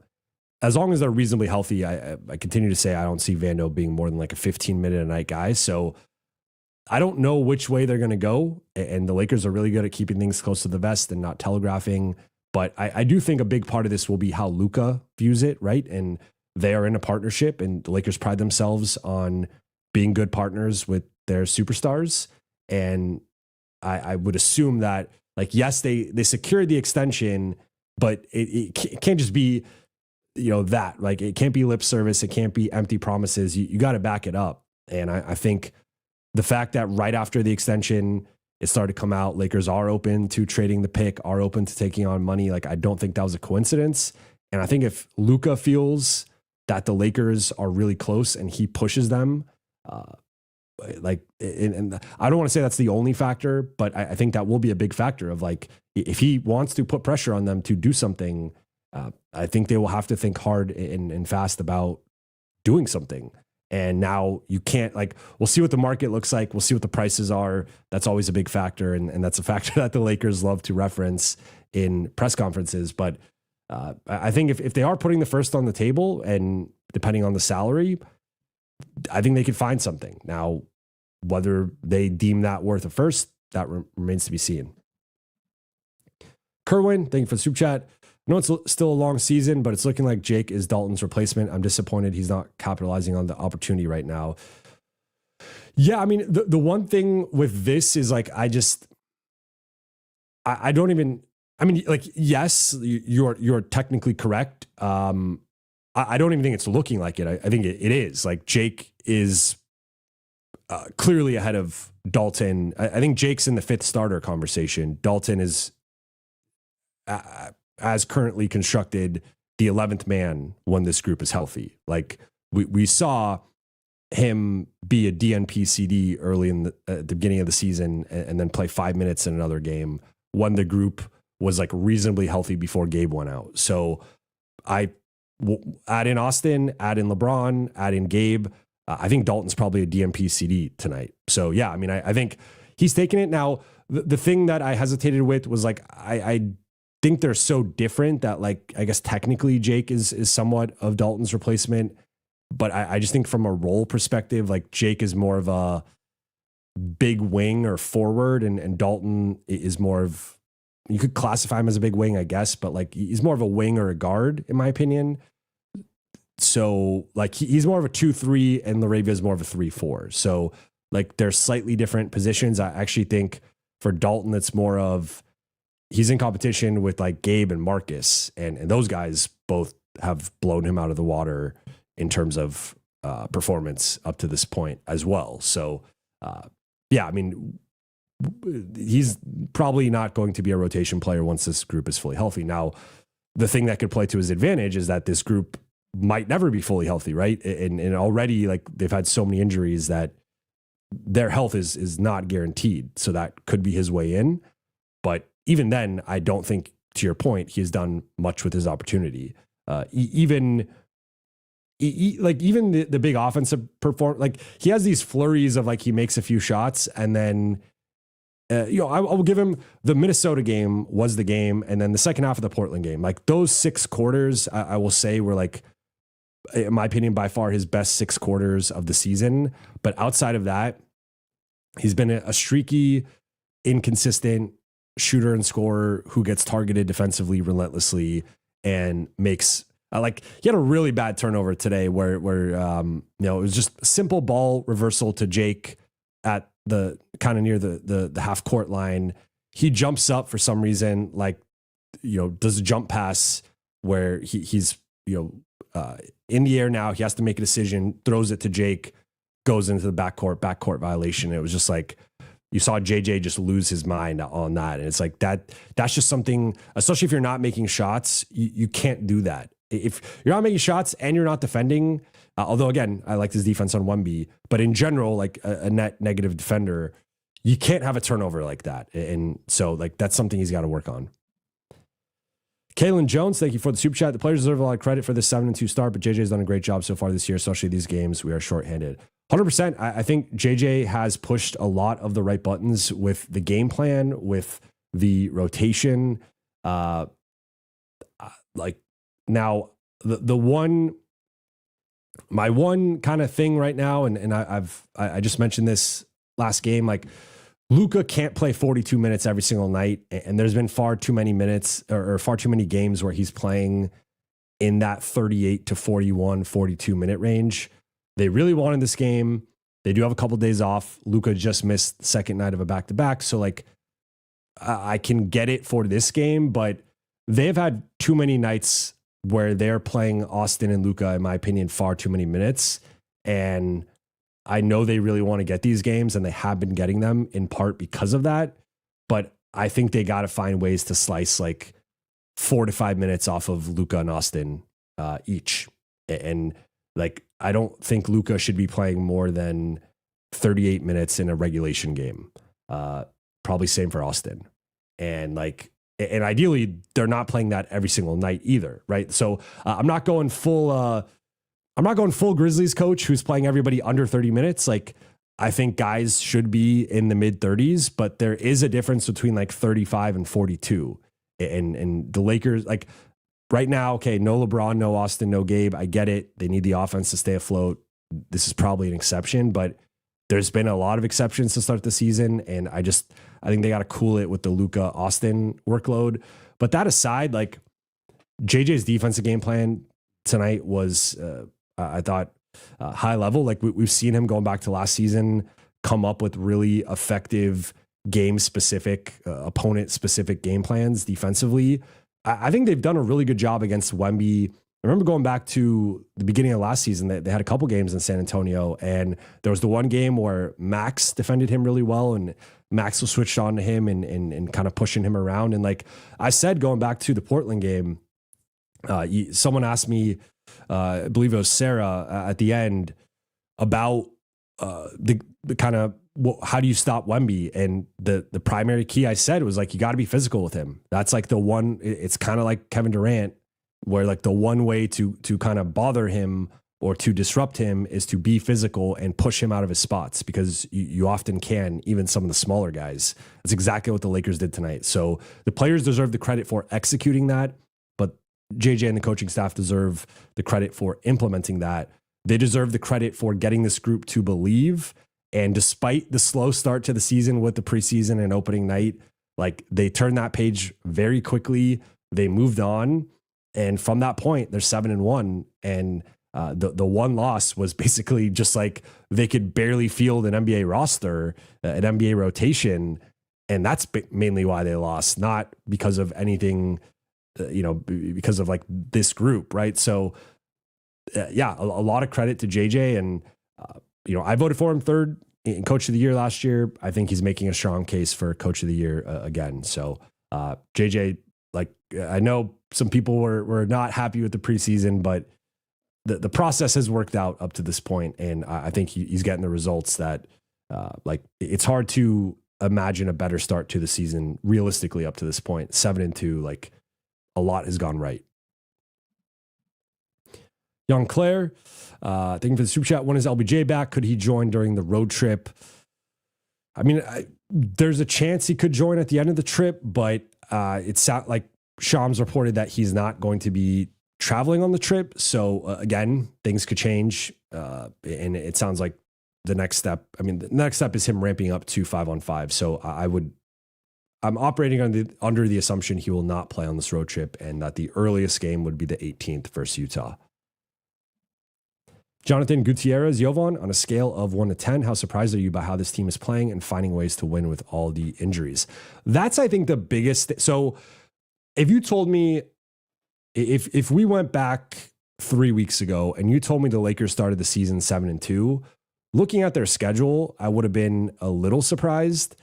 as long as they're reasonably healthy, I continue to say I don't see Vando being more than like a 15-minute a night guy. So I don't know which way they're going to go. And the Lakers are really good at keeping things close to the vest and not telegraphing. But I do think a big part of this will be how Luka views it, right? And they are in a partnership, and the Lakers pride themselves on being good partners with their superstars. And I would assume that, like, yes, they secured the extension, but it can't just be, that. Like, it can't be lip service. It can't be empty promises. You got to back it up. And I think the fact that right after the extension, it started to come out, Lakers are open to trading the pick, are open to taking on money. Like, I don't think that was a coincidence. And I think if Luka feels that the Lakers are really close and he pushes them, and I don't want to say that's the only factor, but I think that will be a big factor of, like, if he wants to put pressure on them to do something, I think they will have to think hard and fast about doing something. And now you can't, like, we'll see what the market looks like. We'll see what the prices are. That's always a big factor. And that's a factor that the Lakers love to reference in press conferences. But I think if they are putting the first on the table, and depending on the salary, I think they could find something. Now, whether they deem that worth a first, that remains to be seen. Kerwin, thank you for the super chat. I know it's still a long season, but it's looking like Jake is Dalton's replacement. I'm disappointed he's not capitalizing on the opportunity right now. Yeah, I mean, the one thing with this is, like, I don't even, I mean, like, yes, you're technically correct. I don't even think it's looking like it. I think it is. Like, Jake is clearly ahead of Dalton. I think Jake's in the fifth starter conversation. Dalton is, as currently constructed, the 11th man when this group is healthy. Like, we saw him be a DNP CD early in the beginning of the season, and then play 5 minutes in another game when the group was, like, reasonably healthy before Gabe went out. So I add in Austin, add in LeBron, add in Gabe. I think Dalton's probably a DNP CD tonight. So yeah, I mean, I think he's taken it. Now, the thing that I hesitated with was, like, I think they're so different that, like, I guess technically Jake is somewhat of Dalton's replacement, but I just think from a role perspective, like, Jake is more of a big wing or forward, and Dalton is more of, you could classify him as a big wing, I guess, but, like, he's more of a wing or a guard, in my opinion. So, like, he's more of a 2-3, and Laravia is more of a 3-4. So, like, they're slightly different positions. I actually think for Dalton, it's more of, he's in competition with, like, Gabe and Marcus, and those guys both have blown him out of the water in terms of performance up to this point as well. So, yeah, I mean, he's probably not going to be a rotation player once this group is fully healthy. Now, the thing that could play to his advantage is that this group might never be fully healthy, right? And already, like, they've had so many injuries that their health is not guaranteed. So that could be his way in. But even then, I don't think, to your point, he has done much with his opportunity. Even the big offensive perform, like, he has these flurries of, like, he makes a few shots, and then I will give him, the Minnesota game was the game, and then the second half of the Portland game, like, those 6 quarters, I will say, were, like, in my opinion, by far his best 6 quarters of the season. But outside of that, he's been a streaky, inconsistent shooter and scorer who gets targeted defensively relentlessly and makes, like, he had a really bad turnover today where it was just a simple ball reversal to Jake at the kind of near the half court line. He jumps up for some reason, like, does a jump pass where he's in the air. Now he has to make a decision, throws it to Jake, goes into the backcourt violation. It was just like, you saw JJ just lose his mind on that. And it's like, that's just something, especially if you're not making shots, you can't do that. If you're not making shots and you're not defending, although, again, I liked his defense on Wemby, but in general, like, a net negative defender, you can't have a turnover like that. And so, like, that's something he's got to work on. Kalen Jones, thank you for the super chat. The players deserve a lot of credit for this 7-2 start, but JJ's done a great job so far this year, especially these games. We are shorthanded. 100%. I think JJ has pushed a lot of the right buttons with the game plan, with the rotation. Like, now, the one, my one kind of thing right now, and I just mentioned this last game, like Luka can't play 42 minutes every single night, and there's been far too many minutes or far too many games where he's playing in that 38 to 41, 42 minute range. They really wanted this game. They do have a couple of days off. Luka just missed the second night of a back-to-back, so like I can get it for this game, but they've had too many nights where they're playing Austin and Luka, in my opinion, far too many minutes. And I know they really want to get these games, and they have been getting them in part because of that. But I think they got to find ways to slice like 4 to 5 minutes off of Luka and Austin each. And like, I don't think Luka should be playing more than 38 minutes in a regulation game. Probably same for Austin. And like, and ideally they're not playing that every single night either. Right. So I'm not going full Grizzlies coach who's playing everybody under 30 minutes. Like, I think guys should be in the mid 30s, but there is a difference between like 35 and 42. And the Lakers, like right now, okay, no LeBron, no Austin, no Gabe. I get it. They need the offense to stay afloat. This is probably an exception, but there's been a lot of exceptions to start the season. And I think they got to cool it with the Luka Austin workload. But that aside, like JJ's defensive game plan tonight was, I thought, high level. Like we've seen him going back to last season come up with really effective game specific, opponent specific game plans defensively. I think they've done a really good job against Wemby. I remember going back to the beginning of last season, they had a couple games in San Antonio, and there was the one game where Max defended him really well, and Max was switched on to him and kind of pushing him around. And like I said, going back to the Portland game, someone asked me, I believe it was Sarah at the end, about the kind of, how do you stop Wemby? And the primary key I said was like, you got to be physical with him. That's like the one, it's kind of like Kevin Durant, where like the one way to kind of bother him or to disrupt him is to be physical and push him out of his spots, because you often can, even some of the smaller guys. That's exactly what the Lakers did tonight. So the players deserve the credit for executing that, but JJ and the coaching staff deserve the credit for implementing that. They deserve the credit for getting this group to believe. And despite the slow start to the season with the preseason and opening night, like they turned that page very quickly. They moved on. And from that point, they're 7-1. And the one loss was basically just like they could barely field an NBA roster, an NBA rotation. And that's mainly why they lost, not because of anything, because of like this group. Right. So, a lot of credit to JJ. And, I voted for him third in Coach of the Year last year. I think he's making a strong case for Coach of the Year again. So JJ, like I know some people were not happy with the preseason, but the process has worked out up to this point, and I think he's getting the results that like it's hard to imagine a better start to the season realistically up to this point. 7-2, like a lot has gone right. Young Claire, thank you for the super chat. When is LBJ back? Could he join during the road trip? I mean, there's a chance he could join at the end of the trip, but it sounds like Shams reported that he's not going to be traveling on the trip. So again, things could change. And it sounds like the next step is him ramping up to 5-on-5. So I'm operating under the assumption he will not play on this road trip, and that the earliest game would be the 18th versus Utah. Jonathan Gutierrez, Jovan, on a scale of 1 to 10, how surprised are you by how this team is playing and finding ways to win with all the injuries? That's, I think, the biggest. So if you told me, if we went back 3 weeks ago and you told me the Lakers started the season 7-2, looking at their schedule, I would have been a little surprised,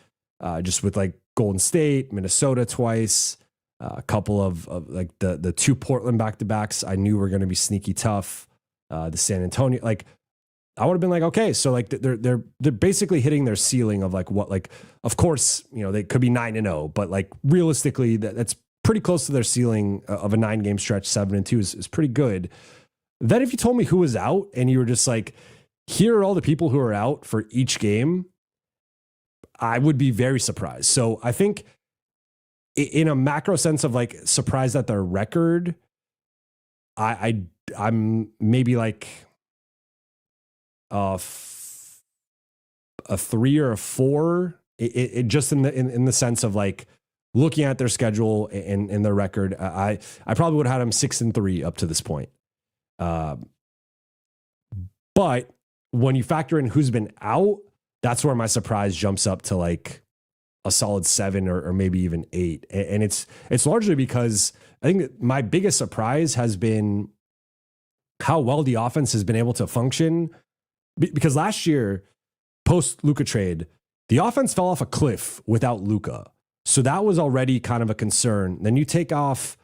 just with like Golden State, Minnesota twice, a couple of like the 2 Portland back-to-backs I knew were going to be sneaky tough. The San Antonio, like I would have been like, okay, so like they're basically hitting their ceiling of like what, like, of course, they could be 9-0, but like realistically that's pretty close to their ceiling of a 9-game stretch. 7-2 is pretty good. Then if you told me who was out and you were just like, here are all the people who are out for each game, I would be very surprised. So I think in a macro sense of like surprised at their record, I'm maybe like a 3 or a 4. It just in the sense of like looking at their schedule and their record. I probably would have had them 6-3 up to this point. But when you factor in who's been out, that's where my surprise jumps up to like a solid 7 or maybe even 8. And it's largely because I think my biggest surprise has been how well the offense has been able to function. Because last year, post Luka trade, the offense fell off a cliff without Luka. So that was already kind of a concern. Then you take out,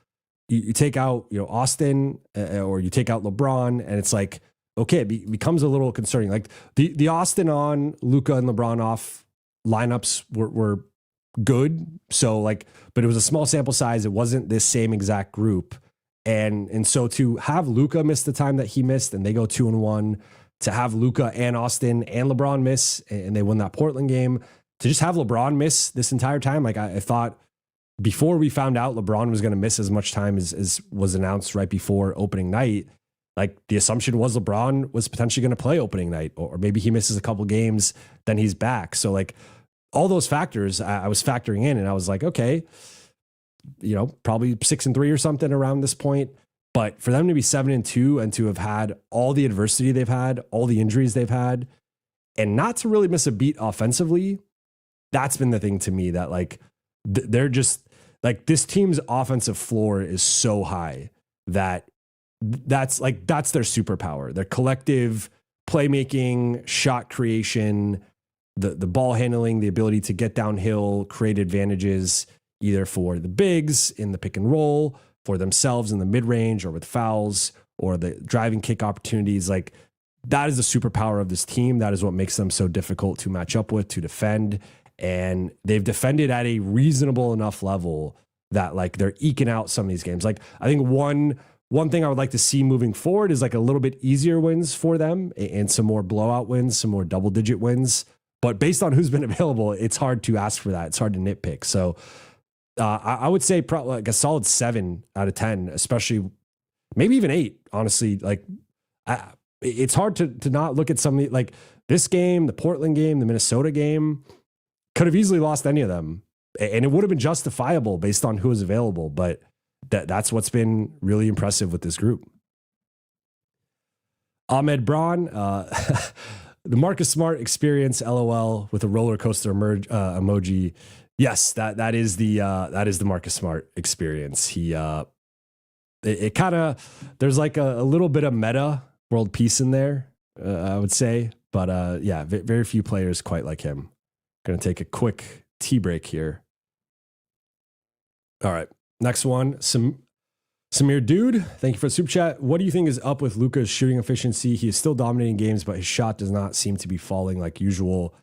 Austin or you take out LeBron, and it's like, okay, it becomes a little concerning. Like the Austin on, Luka and LeBron off lineups were good. So like, but it was a small sample size. It wasn't this same exact group. And so to have Luka miss the time that he missed and they go 2-1, to have Luka and Austin and LeBron miss and they win that Portland game, to just have LeBron miss this entire time. Like I thought before we found out LeBron was going to miss as much time as was announced right before opening night, like the assumption was LeBron was potentially going to play opening night, or maybe he misses a couple games, then he's back. So like all those factors I was factoring in, and I was like, okay, probably 6-3 or something around this point. But for them to be 7-2 and to have had all the adversity they've had, all the injuries they've had, and not to really miss a beat offensively, that's been the thing to me that like they're just like, this team's offensive floor is so high that's their superpower. Their collective playmaking, shot creation, the ball handling, the ability to get downhill, create advantages either for the bigs in the pick and roll, for themselves in the mid-range or with fouls or the driving kick opportunities. Like that is the superpower of this team. That is what makes them so difficult to match up with, to defend. And they've defended at a reasonable enough level that like they're eking out some of these games. Like I think one thing I would like to see moving forward is like a little bit easier wins for them and some more blowout wins, some more double-digit wins. But based on who's been available, it's hard to ask for that. It's hard to nitpick. So I would say probably like a solid 7 out of 10, especially maybe even 8, honestly. Like it's hard to not look at some like this game, the Portland game, the Minnesota game, could have easily lost any of them. And it would have been justifiable based on who was available. But that's what's been really impressive with this group. Ahmed Braun, the Marcus Smart experience, LOL, with a roller coaster emoji. Yes, that is the Marcus Smart experience. He it kind of, there's like a little bit of meta world peace in there, I would say, but yeah, very few players quite like him. Going to take a quick tea break here. All right, next one, Samir Dude, thank you for the super chat. What do you think is up with Luka's shooting efficiency? He is still dominating games, but his shot does not seem to be falling like usual.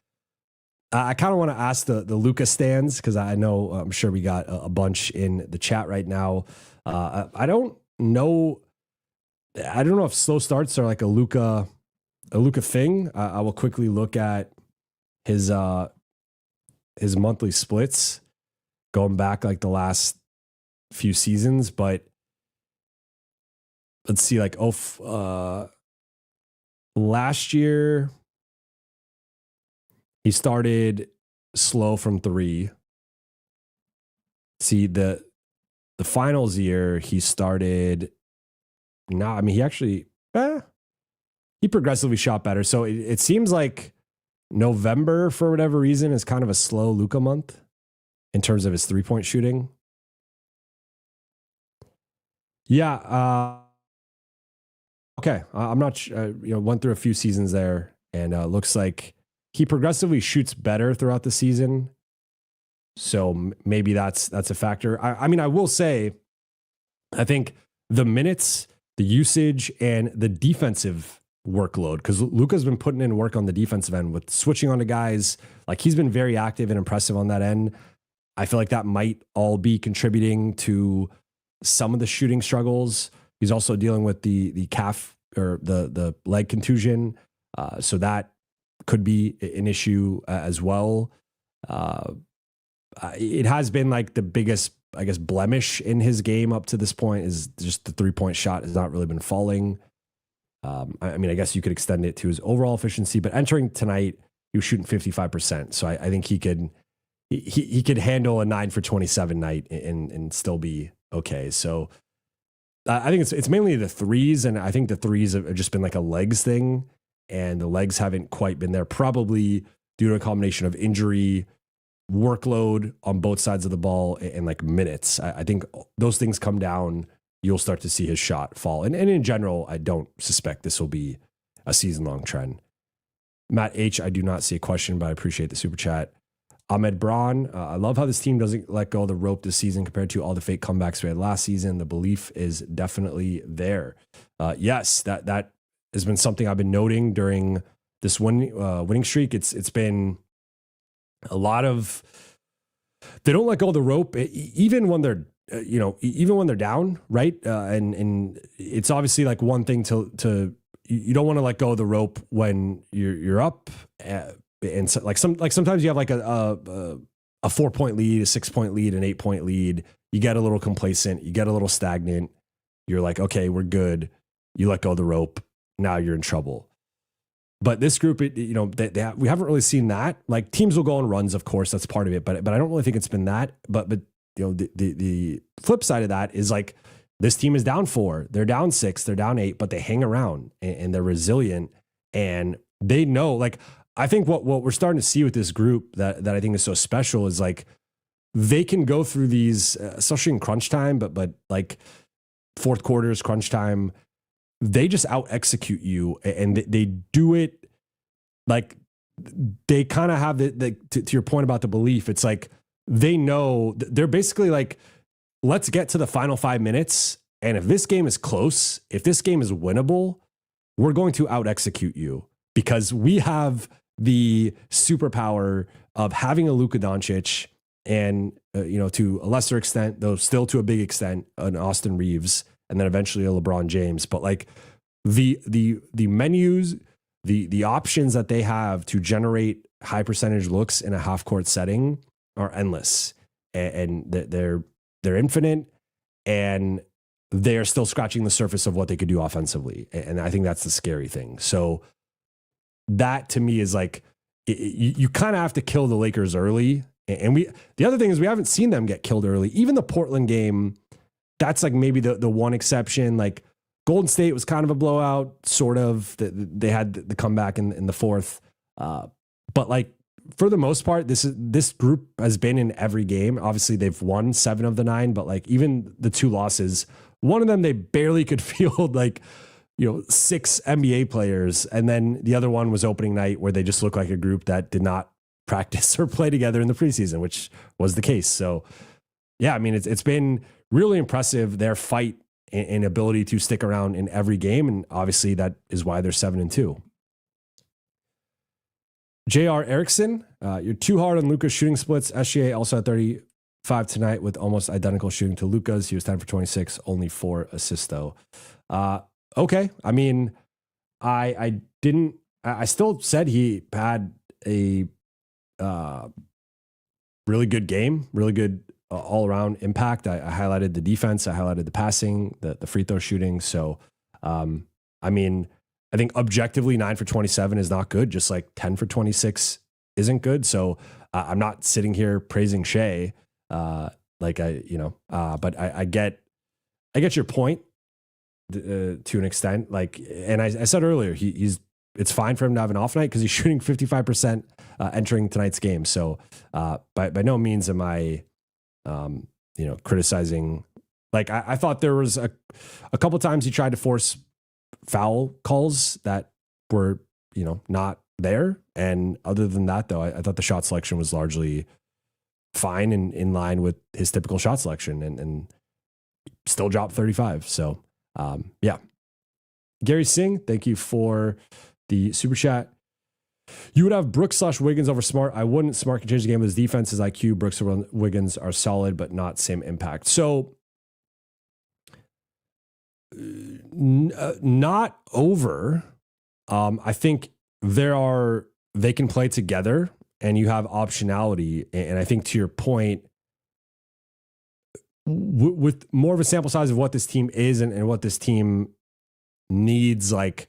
I kind of want to ask the Luka stands, because I know I'm sure we got a bunch in the chat right now. I don't know if slow starts are like a Luka thing. I will quickly look at his monthly splits going back like the last few seasons, but let's see, like last year he started slow from 3. See, the finals year he started. No, I mean he actually he progressively shot better. So it seems like November, for whatever reason, is kind of a slow Luka month in terms of his 3-point shooting. Yeah. Okay. I'm not. Went through a few seasons there, and looks like he progressively shoots better throughout the season. So maybe that's a factor. I mean, I will say, I think the minutes, the usage, and the defensive workload, because Luka's been putting in work on the defensive end with switching on to guys. Like he's been very active and impressive on that end. I feel like that might all be contributing to some of the shooting struggles. He's also dealing with the calf or the leg contusion. So that could be an issue as well. It has been like the biggest I guess, blemish in his game up to this point is just the 3-point shot has not really been falling. I mean, I guess you could extend it to his overall efficiency, but entering tonight, he was shooting 55%. So I think he could handle a 9 for 27 night and still be okay. So I think it's mainly the threes, and I think the threes have just been like a legs thing, and the legs haven't quite been there, probably due to a combination of injury, workload on both sides of the ball, and like minutes. I think those things come down, you'll start to see his shot fall. And in general, I don't suspect this will be a season-long trend. Matt H., I do not see a question, but I appreciate the super chat. Ahmed Braun, I love how this team doesn't let go of the rope this season compared to all the fake comebacks we had last season. The belief is definitely there. Yes, that has been something I've been noting during this winning streak. It's been a lot of, they don't let go of the rope even when they're even when they're down, right? And it's obviously like one thing to you don't want to let go of the rope when you're up. And so, sometimes you have like a 4-point lead, a 6-point lead, an 8-point lead. You get a little complacent, you get a little stagnant. You're like, okay, we're good. You let go of the rope. Now you're in trouble. But this group, we haven't really seen that. Like, teams will go on runs, of course, that's part of it. But I don't really think it's been that. But the flip side of that is like, this team is down 4, they're down 6, they're down 8, but they hang around and they're resilient, and they know, like, I think what we're starting to see with this group that I think is so special is like, they can go through these, especially in crunch time, but like fourth quarters, crunch time, they just out execute you, and they do it like, they kind of have to your point about the belief. It's like, they know they're basically like, let's get to the final 5 minutes. And if this game is close, if this game is winnable, we're going to out execute you, because we have the superpower of having a Luka Doncic and, to a lesser extent, though still to a big extent, an Austin Reaves, and then eventually a LeBron James. But like the menus, the options that they have to generate high percentage looks in a half court setting are endless, and they're infinite, and they're still scratching the surface of what they could do offensively. And I think that's the scary thing. So that to me is like, you kind of have to kill the Lakers early. And the other thing is, we haven't seen them get killed early. Even the Portland game, that's like maybe the one exception. Like, Golden State was kind of a blowout, sort of. They had the comeback in the fourth. But like, for the most part, this group has been in every game. Obviously, they've won 7 of the 9, but like, even the 2 losses, one of them they barely could field like 6 NBA players, and then the other one was opening night, where they just looked like a group that did not practice or play together in the preseason, which was the case. So yeah, I mean, it's been really impressive, their fight and ability to stick around in every game, and obviously that is why they're 7-2. J.R. Erickson, you're too hard on Luka's shooting splits. SGA also had 35 tonight with almost identical shooting to Luka's. He was 10 for 26, only 4 assists though. Okay. I mean, I still said he had a really good game, really good all around impact. I highlighted the defense. I highlighted the passing, the free throw shooting. So, I mean, I think objectively 9 for 27 is not good. Just like 10 for 26 isn't good. So I'm not sitting here praising Shea. But I get your point to an extent. Like, and I said earlier, it's fine for him to have an off night, because he's shooting 55% entering tonight's game. So by no means am I, criticizing. Like, I thought there was a couple times he tried to force foul calls that were, not there. And other than that, though, I thought the shot selection was largely fine and in line with his typical shot selection, and still dropped 35. So, yeah. Gary Singh, thank you for the super chat. You would have Brooks/Wiggins over Smart. I wouldn't. Smart can change the game with his defense. His IQ, Brooks or Wiggins are solid, but not same impact. So, not over. I think they can play together, and you have optionality. And I think, to your point, with more of a sample size of what this team is and what this team needs, like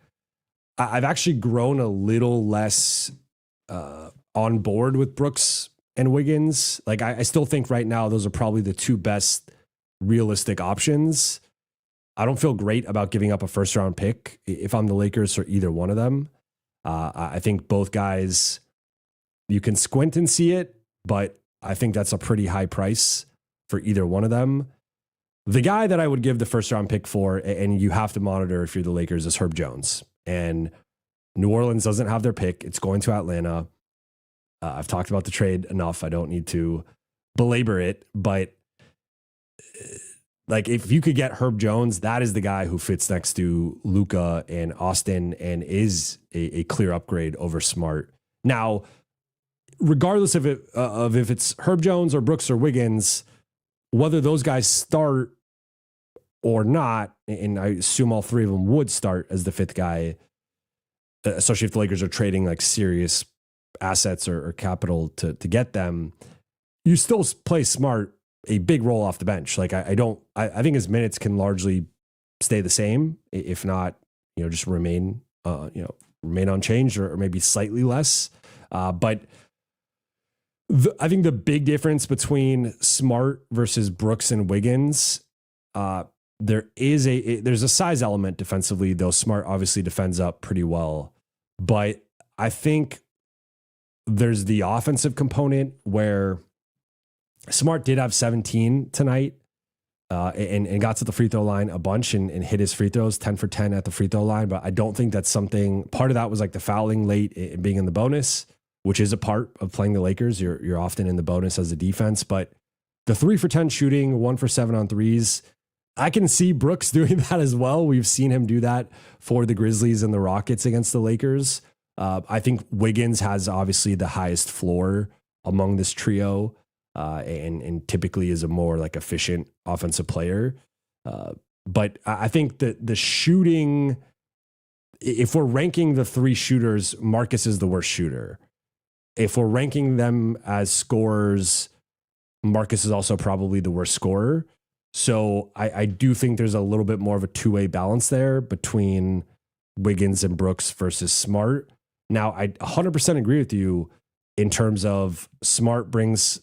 I've actually grown a little less on board with Brooks and Wiggins. Like I still think right now those are probably the two best realistic options. I don't feel great about giving up a first round pick if I'm the Lakers or either one of them. I think both guys, you can squint and see it, but I think that's a pretty high price for either one of them. The guy that I would give the first round pick for, and you have to monitor if you're the Lakers, is Herb Jones. And New Orleans doesn't have their pick. It's going to Atlanta. I've talked about the trade enough. I don't need to belabor it, but like if you could get Herb Jones, that is the guy who fits next to Luka and Austin and is a clear upgrade over Smart. Now, regardless of if it's Herb Jones or Brooks or Wiggins, whether those guys start or not, and I assume all three of them would start as the fifth guy, especially if the Lakers are trading like serious assets or capital to get them, you still play Smart a big role off the bench. Like I think his minutes can largely stay the same, if not, just remain unchanged or maybe slightly less. But I think the big difference between Smart versus Brooks and Wiggins, there's a size element defensively, though Smart obviously defends up pretty well. But I think there's the offensive component where Smart did have 17 tonight and got to the free throw line a bunch and hit his free throws, 10 for 10 at the free throw line. But I don't think that's something, part of that was like the fouling late and being in the bonus, which is a part of playing the Lakers. You're often in the bonus as a defense, but the 3 for 10 shooting, 1 for 7 on threes, I can see Brooks doing that as well. We've seen him do that for the Grizzlies and the Rockets against the Lakers. I think Wiggins has obviously the highest floor among this trio, and typically is a more like efficient offensive player. But I think that the shooting, if we're ranking the three shooters, Marcus is the worst shooter. If we're ranking them as scorers, Marcus is also probably the worst scorer. So I do think there's a little bit more of a two-way balance there between Wiggins and Brooks versus Smart. Now, I 100% agree with you in terms of Smart brings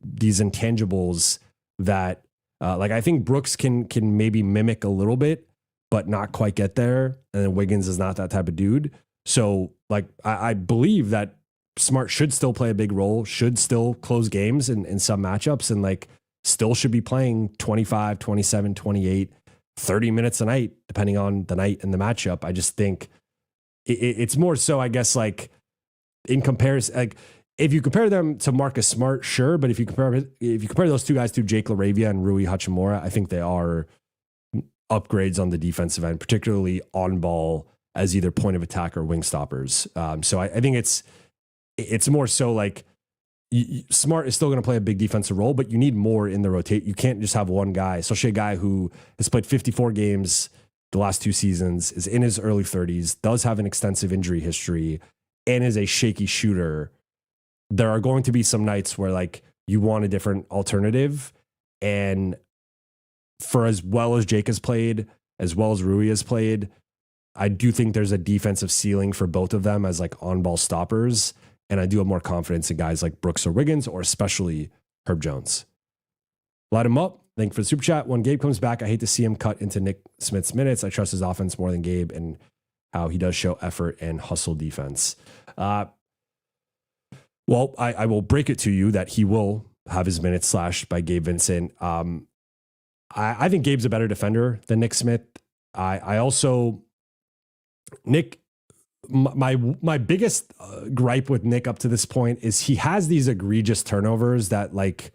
these intangibles that, like I think Brooks can maybe mimic a little bit, but not quite get there. And then Wiggins is not that type of dude. So like, I believe that Smart should still play a big role, should still close games in some matchups, and like still should be playing 25, 27, 28, 30 minutes a night, depending on the night and the matchup. I just think it's more so, I guess, like in comparison, like if you compare them to Marcus Smart, sure. But if you compare those two guys to Jake LaRavia and Rui Hachimura, I think they are upgrades on the defensive end, particularly on ball as either point of attack or wing stoppers. So I think it's more so like Smart is still going to play a big defensive role, but you need more in the rotate. You can't just have one guy, especially a guy who has played 54 games the last 2 seasons, is in his early 30s, does have an extensive injury history, and is a shaky shooter. There are going to be some nights where like you want a different alternative. And for as well as Jake has played, as well as Rui has played, I do think there's a defensive ceiling for both of them as like on-ball stoppers. And I do have more confidence in guys like Brooks or Wiggins, or especially Herb Jones. Light him up. Thank you for the super chat. When Gabe comes back, I hate to see him cut into Nick Smith's minutes. I trust his offense more than Gabe and how he does show effort and hustle defense. Well, I will break it to you that he will have his minutes slashed by Gabe Vincent. I think Gabe's a better defender than Nick Smith. I also, Nick, my biggest gripe with Nick up to this point is he has these egregious turnovers that like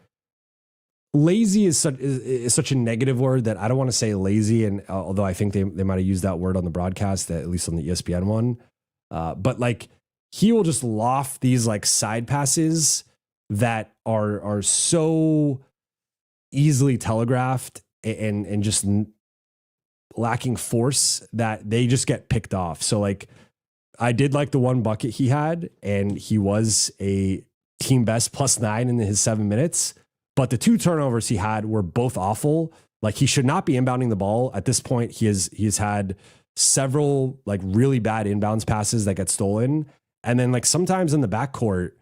lazy is such a negative word that I don't want to say lazy. And although I think they might have used that word on the broadcast, at least on the ESPN one, but like he will just loft these like side passes that are so easily telegraphed and just lacking force that they just get picked off. So like I did like the one bucket he had, and he was a team best +9 in his 7 minutes. but the 2 turnovers he had were both awful. Like, he should not be inbounding the ball at this point. He has had several like really bad inbounds passes that get stolen. And then like sometimes in the backcourt,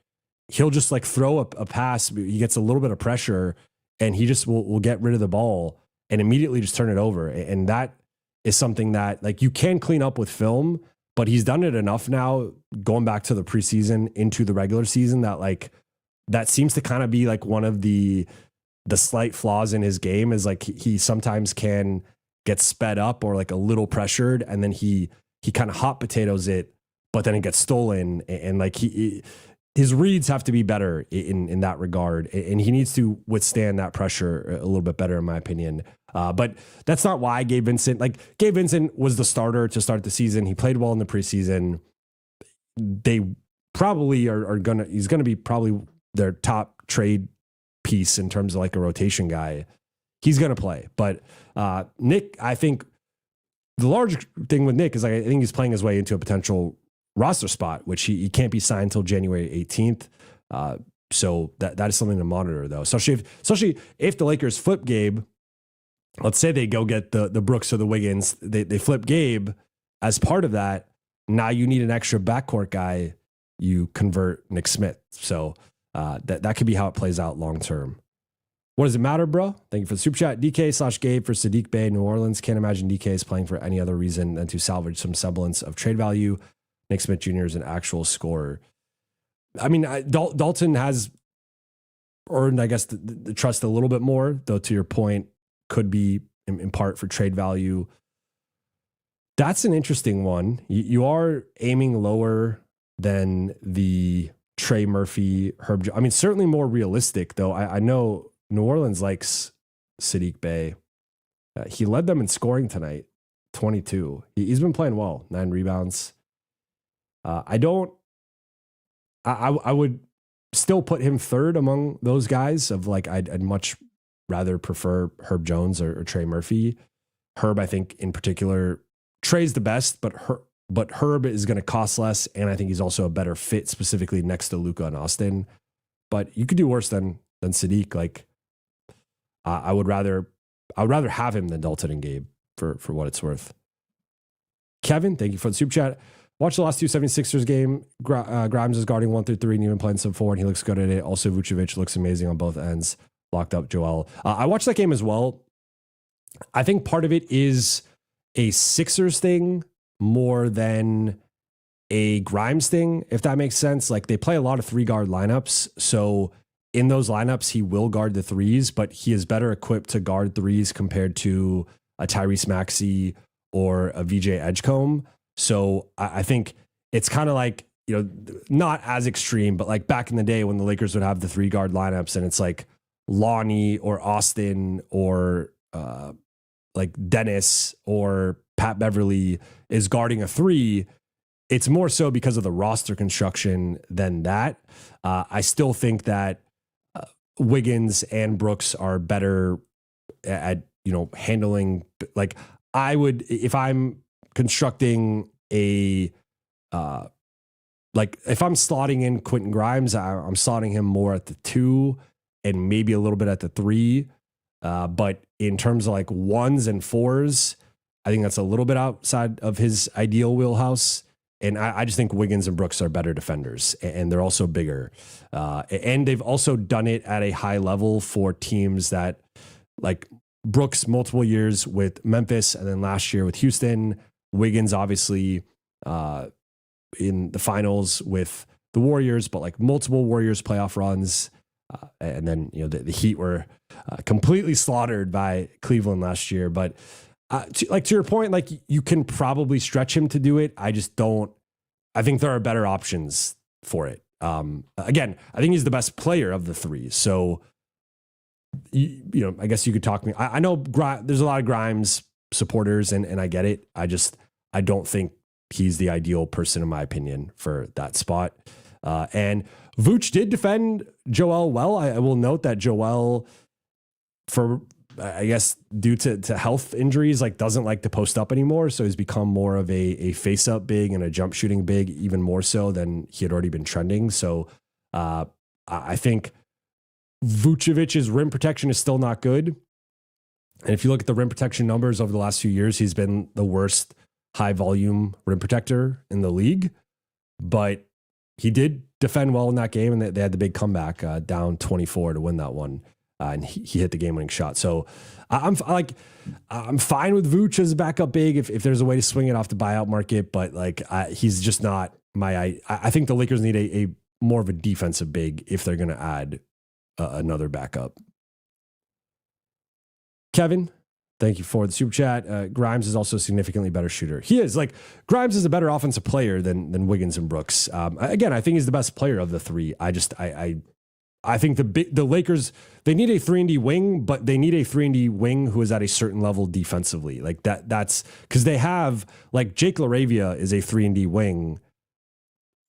he'll just like throw a pass. He gets a little bit of pressure and he just will get rid of the ball and immediately just turn it over. And that is something that like you can clean up with film, but he's done it enough now going back to the preseason into the regular season that like, that seems to kind of be like one of the slight flaws in his game is like he sometimes can get sped up or like a little pressured and then he kind of hot potatoes it, but then it gets stolen. And like his reads have to be better in that regard. And he needs to withstand that pressure a little bit better in my opinion. But that's not why Gabe Vincent was the starter to start the season. He played well in the preseason. They probably he's going to be probably their top trade piece in terms of like a rotation guy. He's going to play, but Nick, I think the large thing with Nick is like, I think he's playing his way into a potential roster spot, which he can't be signed until January 18th. So that is something to monitor though. Especially if the Lakers flip Gabe, let's say they go get the Brooks or the Wiggins, they flip Gabe as part of that. Now you need an extra backcourt guy. You convert Nick Smith. So that could be how it plays out long term. What does it matter, bro? Thank you for the super chat. DK/Gabe for Sadiq Bey, New Orleans. Can't imagine DK is playing for any other reason than to salvage some semblance of trade value. Nick Smith Jr. is an actual scorer. I mean, Dalton has earned, I guess, the trust a little bit more, though, to your point, could be in part for trade value. That's an interesting one. You are aiming lower than the Trey Murphy, Herb. I mean, certainly more realistic, though. I know New Orleans likes Sadiq Bey. He led them in scoring tonight, 22. He's been playing well, 9 rebounds. I would still put him third among those guys of like, I'd much rather prefer Herb Jones or Trey Murphy. Herb, I think in particular, Trey's the best, but Herb is going to cost less. And I think he's also a better fit specifically next to Luka and Austin, but you could do worse than Sadiq. Like, I would rather have him than Dalton and Gabe for what it's worth. Kevin, thank you for the super chat. Watch the last 2 76ers game. Grimes is guarding 1 through 3 and even playing some 4, and he looks good at it. Also, Vucevic looks amazing on both ends. Locked up Joel. I watched that game as well. I think part of it is a Sixers thing more than a Grimes thing, if that makes sense. Like, they play a lot of 3-guard lineups, so in those lineups, he will guard the threes, but he is better equipped to guard threes compared to a Tyrese Maxey or a VJ Edgecombe. So I think it's kind of like, you know, not as extreme, but like back in the day when the Lakers would have the 3-guard lineups and it's like Lonnie or Austin or like Dennis or Pat Beverly is guarding a 3. It's more so because of the roster construction than that. I still think that Wiggins and Brooks are better at, you know, handling. Like, I would, if I'm constructing a, like if I'm slotting in Quentin Grimes, I'm slotting him more at the 2 and maybe a little bit at the 3. But in terms of like 1s and 4s, I think that's a little bit outside of his ideal wheelhouse. And I just think Wiggins and Brooks are better defenders, and they're also bigger. And they've also done it at a high level for teams that, like Brooks, multiple years with Memphis, and then last year with Houston. Wiggins, obviously, in the finals with the Warriors, but like multiple Warriors playoff runs. And then, you know, the Heat were completely slaughtered by Cleveland last year. But to your point, like you can probably stretch him to do it. I just don't. I think there are better options for it. Again, I think he's the best player of the 3. So, you know, I guess you could talk me. I know there's a lot of Grimes supporters, and I get it. I don't think he's the ideal person, in my opinion, for that spot. And Vooch did defend Joel well. I will note that Joel, for I guess due to health injuries, like doesn't like to post up anymore. So he's become more of a face up big and a jump shooting big, even more so than he had already been trending. So I think Vucevic's rim protection is still not good. And if you look at the rim protection numbers over the last few years, he's been the worst high volume rim protector in the league. But he did defend well in that game, and they had the big comeback down 24 to win that one. And he hit the game-winning shot. So I'm fine with Vooch as a backup big if there's a way to swing it off the buyout market. But he's just not my. I think the Lakers need a more of a defensive big if they're going to add another backup. Kevin, thank you for the super chat. Grimes is also a significantly better shooter. He is. Grimes is a better offensive player than Wiggins and Brooks. Again, I think he's the best player of the three. I think the Lakers, they need a 3-and-D wing, but they need a 3-and-D wing who is at a certain level defensively. That's because they have Jake LaRavia is a 3-and-D wing.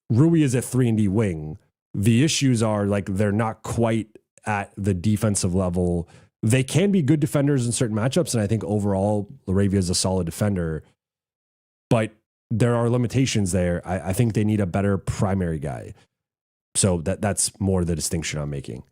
Rui is a 3-and-D wing. The issues are they're not quite at the defensive level. They can be good defenders in certain matchups, and I think overall LaRavia is a solid defender, but there are limitations there. I think they need a better primary guy. So that's more the distinction I'm making.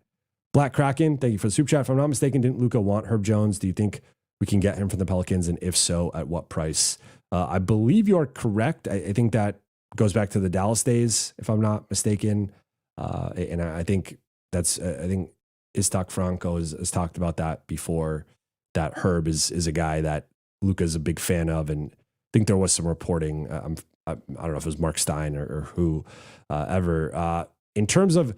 Black Kraken, thank you for the super chat. If I'm not mistaken, didn't Luka want Herb Jones? Do you think we can get him from the Pelicans? And if so, at what price? I believe you are correct. I think that goes back to the Dallas days, if I'm not mistaken. And I think I think Istok Franco has talked about that before, that Herb is a guy that Luka's a big fan of. And I think there was some reporting. I don't know if it was Mark Stein or who ever. In terms of,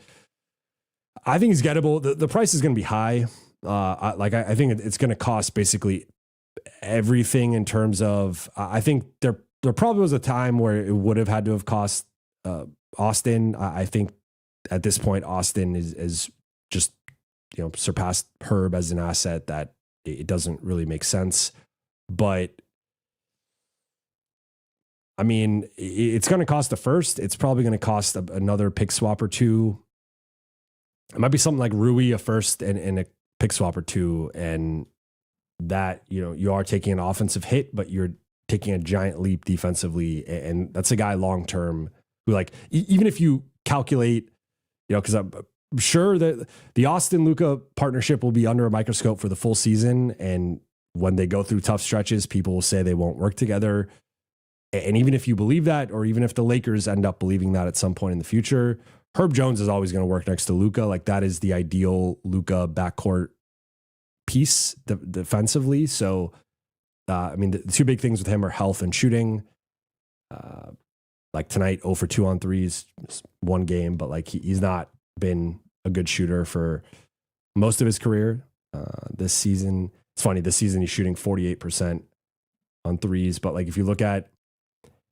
I think he's gettable. The price is going to be high. I think it's going to cost basically everything in terms of, I think there probably was a time where it would have had to have cost Austin. I think at this point, Austin is just, surpassed Herb as an asset that it doesn't really make sense. But I mean, it's going to cost a first. It's probably going to cost another pick swap or two. It might be something like Rui, a first and a pick swap or two. And that, you are taking an offensive hit, but you're taking a giant leap defensively. And that's a guy long-term who even if you calculate, because I'm sure that the Austin Luka partnership will be under a microscope for the full season. And when they go through tough stretches, people will say they won't work together. And even if you believe that, or even if the Lakers end up believing that at some point in the future, Herb Jones is always going to work next to Luka. That is the ideal Luka backcourt piece defensively. So, the two big things with him are health and shooting. Tonight, 0 for 2 on threes, one game, but he's not been a good shooter for most of his career. This season, it's funny, this season he's shooting 48% on threes, but if you look at,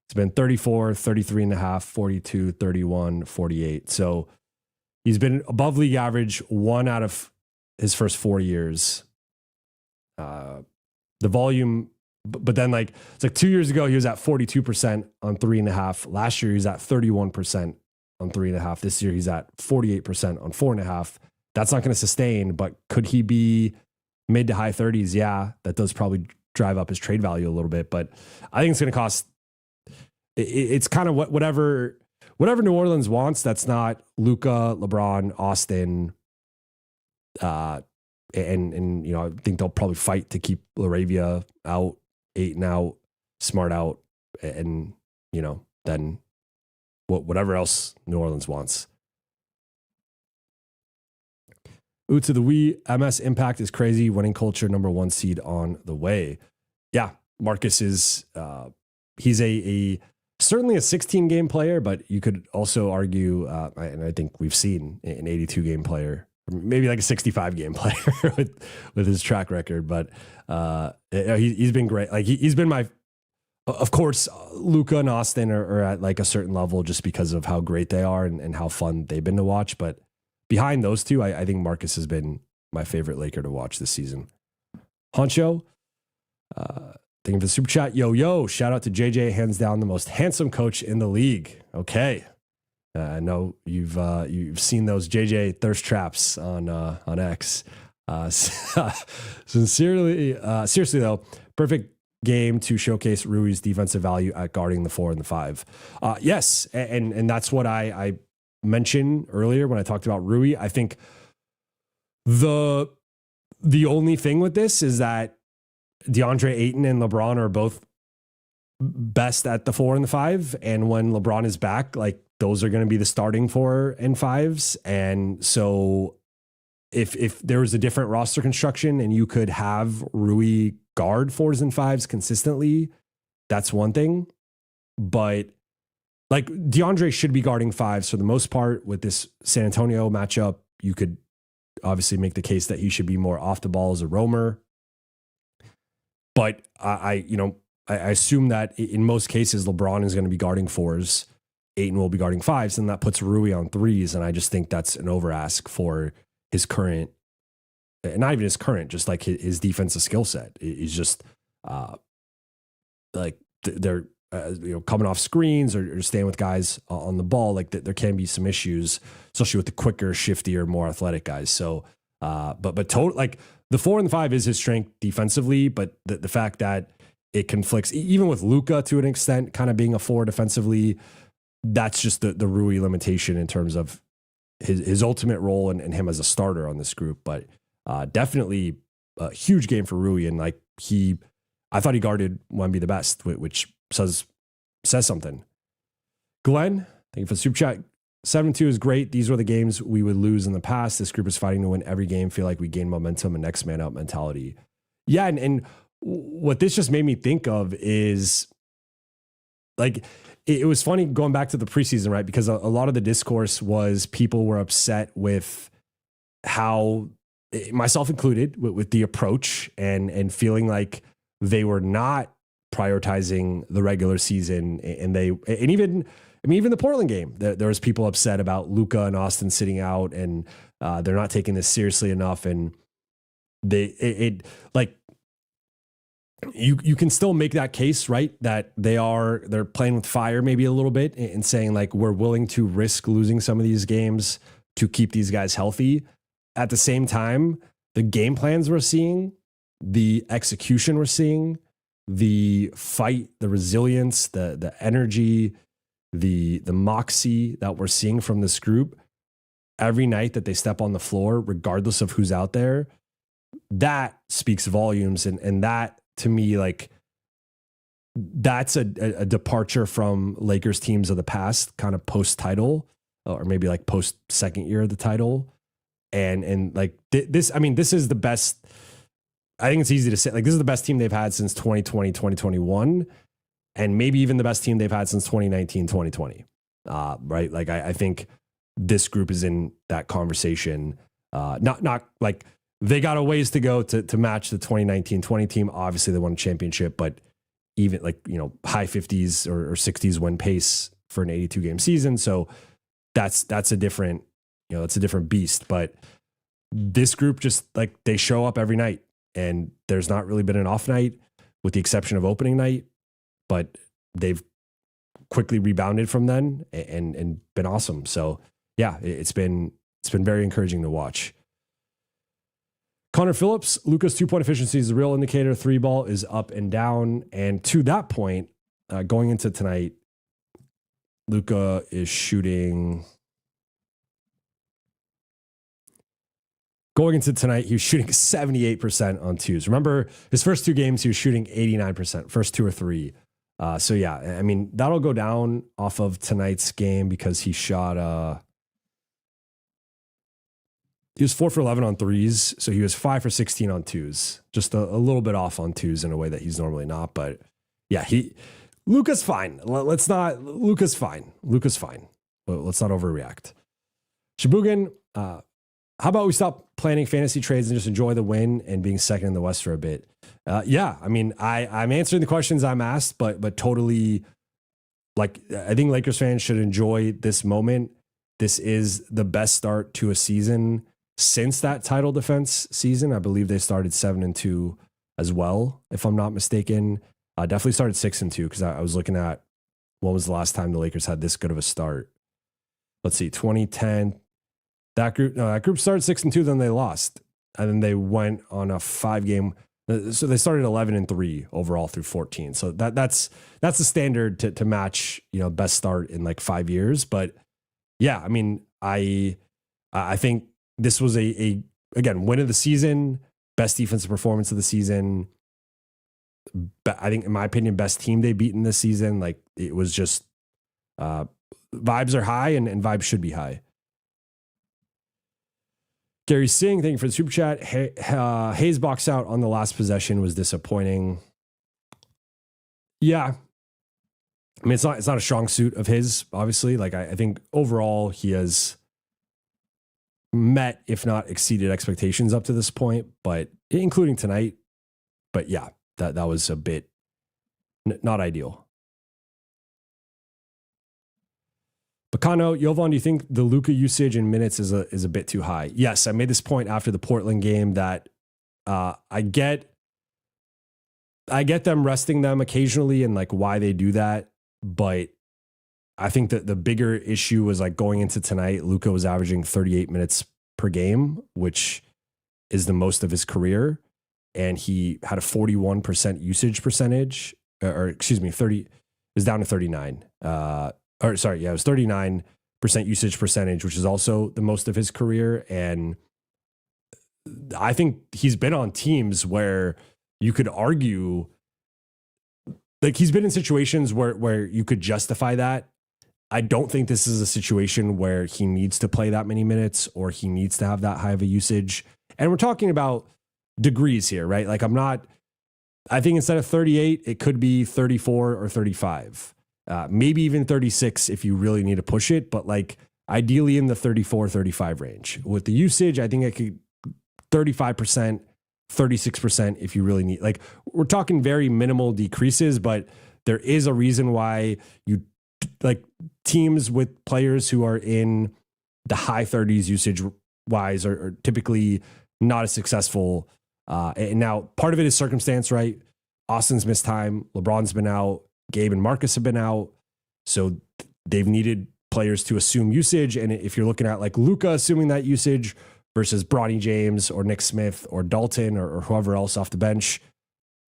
it's been 34, 33.5, 42, 31, 48. So he's been above league average 1 out of his first 4 years. The volume, but then it's 2 years ago, he was at 42% on 3.5. Last year, he was at 31% on 3.5. This year, he's at 48% on 4.5. That's not going to sustain, but could he be mid to high 30s? Yeah, that does probably drive up his trade value a little bit, but I think it's going to cost. It's kind of whatever New Orleans wants. That's not Luka, LeBron, Austin, and I think they'll probably fight to keep LaRavia out, Ayton out, Smart out, and then whatever else New Orleans wants. To the we MS impact is crazy. Winning culture, #1 seed on the way. Yeah, Marcus is he's a certainly a 16 game player, but you could also argue, and I think we've seen an 82 game player, maybe a 65 game player with his track record. But he's been great. He's been my, of course, Luka and Austin are at a certain level just because of how great they are and how fun they've been to watch. But behind those two, I think Marcus has been my favorite Laker to watch this season. Honcho, thank you for the super chat. Yo, shout out to JJ, hands down the most handsome coach in the league. Okay. I know you've seen those JJ thirst traps on X. Seriously though, perfect game to showcase Rui's defensive value at guarding the 4 and the 5. Yes, and that's what I mentioned earlier when I talked about Rui. I think The only thing with this is that DeAndre Ayton and LeBron are both best at the 4 and the 5. And when LeBron is back, like those are going to be the starting 4 and 5s. And so if there was a different roster construction and you could have Rui guard 4s and 5s consistently, that's one thing. But like DeAndre should be guarding 5s for the most part. With this San Antonio matchup, you could obviously make the case that he should be more off the ball as a roamer. But I assume that in most cases, LeBron is going to be guarding 4s. Ayton will be guarding 5s, and that puts Rui on 3s. And I just think that's an over ask for his current, and not even his current, just like his defensive skill set. He's just like they're coming off screens or staying with guys on the ball. Like there can be some issues, especially with the quicker, shiftier, more athletic guys. So, but total, like the 4 and the 5 is his strength defensively, but the fact that it conflicts even with Luka to an extent, kind of being a 4 defensively, that's just the Rui limitation in terms of his ultimate role and him as a starter on this group. But definitely a huge game for Rui. And like I thought he guarded Wemby the best, which says something. Glenn, thank you for the super chat. 7-2 is great. These were the games we would lose in the past. This group is fighting to win every game. Feel like we gain momentum and next man out mentality. Yeah. And what this just made me think of is like, it was funny going back to the preseason, right? Because a lot of the discourse was people were upset with how, myself included, with the approach and feeling like they were not prioritizing the regular season. And even the Portland game, there was people upset about Luka and Austin sitting out and they're not taking this seriously enough. And you can still make that case, right? That they're playing with fire maybe a little bit and saying like, we're willing to risk losing some of these games to keep these guys healthy. At the same time, the game plans we're seeing, the execution we're seeing, the fight, the resilience, the energy, the moxie that we're seeing from this group every night that they step on the floor, regardless of who's out there, that speaks volumes. And that, to me, like that's a departure from Lakers teams of the past, kind of post title, or maybe like post second year of the title. And like this, I mean, this is the best. I think it's easy to say, like, this is the best team they've had since 2020, 2021, and maybe even the best team they've had since 2019, 2020. Right. Like I think this group is in that conversation. Not like they got a ways to go to match the 2019-20 team. Obviously they won a championship, but even like, high 50s or 60s win pace for an 82 game season. So that's a different, that's a different beast. But this group just like they show up every night and there's not really been an off night with the exception of opening night, but they've quickly rebounded from then and been awesome. So yeah, it's been very encouraging to watch. Connor Phillips, Luka's 2-point efficiency is a real indicator. 3-ball is up and down. And to that point, going into tonight, Luka is shooting. Going into tonight, he was shooting 78% on 2s. Remember, his first 2 games, he was shooting 89%, first 2 or 3. So yeah, I mean, that'll go down off of tonight's game because he shot, he was 4 for 11 on 3s. So he was 5 for 16 on 2s, just a little bit off on 2s in a way that he's normally not. But yeah, Luka's fine. Luka's fine. But let's not overreact. Shibugan, how about we stop planning fantasy trades and just enjoy the win and being second in the West for a bit? Yeah, I mean, I'm answering the questions I'm asked, but totally, like, I think Lakers fans should enjoy this moment. This is the best start to a season since that title defense season. I believe they started 7-2 as well, if I'm not mistaken. Definitely started 6-2 because I was looking at when was the last time the Lakers had this good of a start. Let's see, 2010. That group started 6-2, then they lost. And then they went on a 5-game. So they started 11-3 overall through 14. So that's the standard to match, best start in like 5 years. But yeah, I mean, I think this was a again, win of the season, best defensive performance of the season. I think, in my opinion, best team they beaten this season. Like, it was just vibes are high, and vibes should be high. Gary Singh, thank you for the super chat. Hayes box out on the last possession was disappointing. Yeah. I mean, it's not a strong suit of his, obviously. Like, I think overall he has met, if not exceeded, expectations up to this point, but including tonight. But yeah, that was a bit not ideal. Bacano, Jovan, do you think the Luka usage in minutes is a bit too high? Yes, I made this point after the Portland game that I get them resting them occasionally and like why they do that, but I think that the bigger issue was like going into tonight, Luka was averaging 38 minutes per game, which is the most of his career, and he had a 41% usage percentage, or excuse me, 30 it was down to 39. It was 39% usage percentage, which is also the most of his career. And I think he's been on teams where you could argue, like, he's been in situations where you could justify that. I don't think this is a situation where he needs to play that many minutes or he needs to have that high of a usage. And we're talking about degrees here, right? Like, I think instead of 38, it could be 34 or 35. Maybe even 36 if you really need to push it, but like ideally in the 34, 35 range. With the usage, I think it could 35%, 36% if you really need. Like, we're talking very minimal decreases, but there is a reason why you like teams with players who are in the high 30s usage wise are typically not as successful. And now part of it is circumstance, right? Austin's missed time. LeBron's been out. Gabe and Marcus have been out. So they've needed players to assume usage. And if you're looking at like Luka assuming that usage versus Bronny James or Nick Smith or Dalton or whoever else off the bench,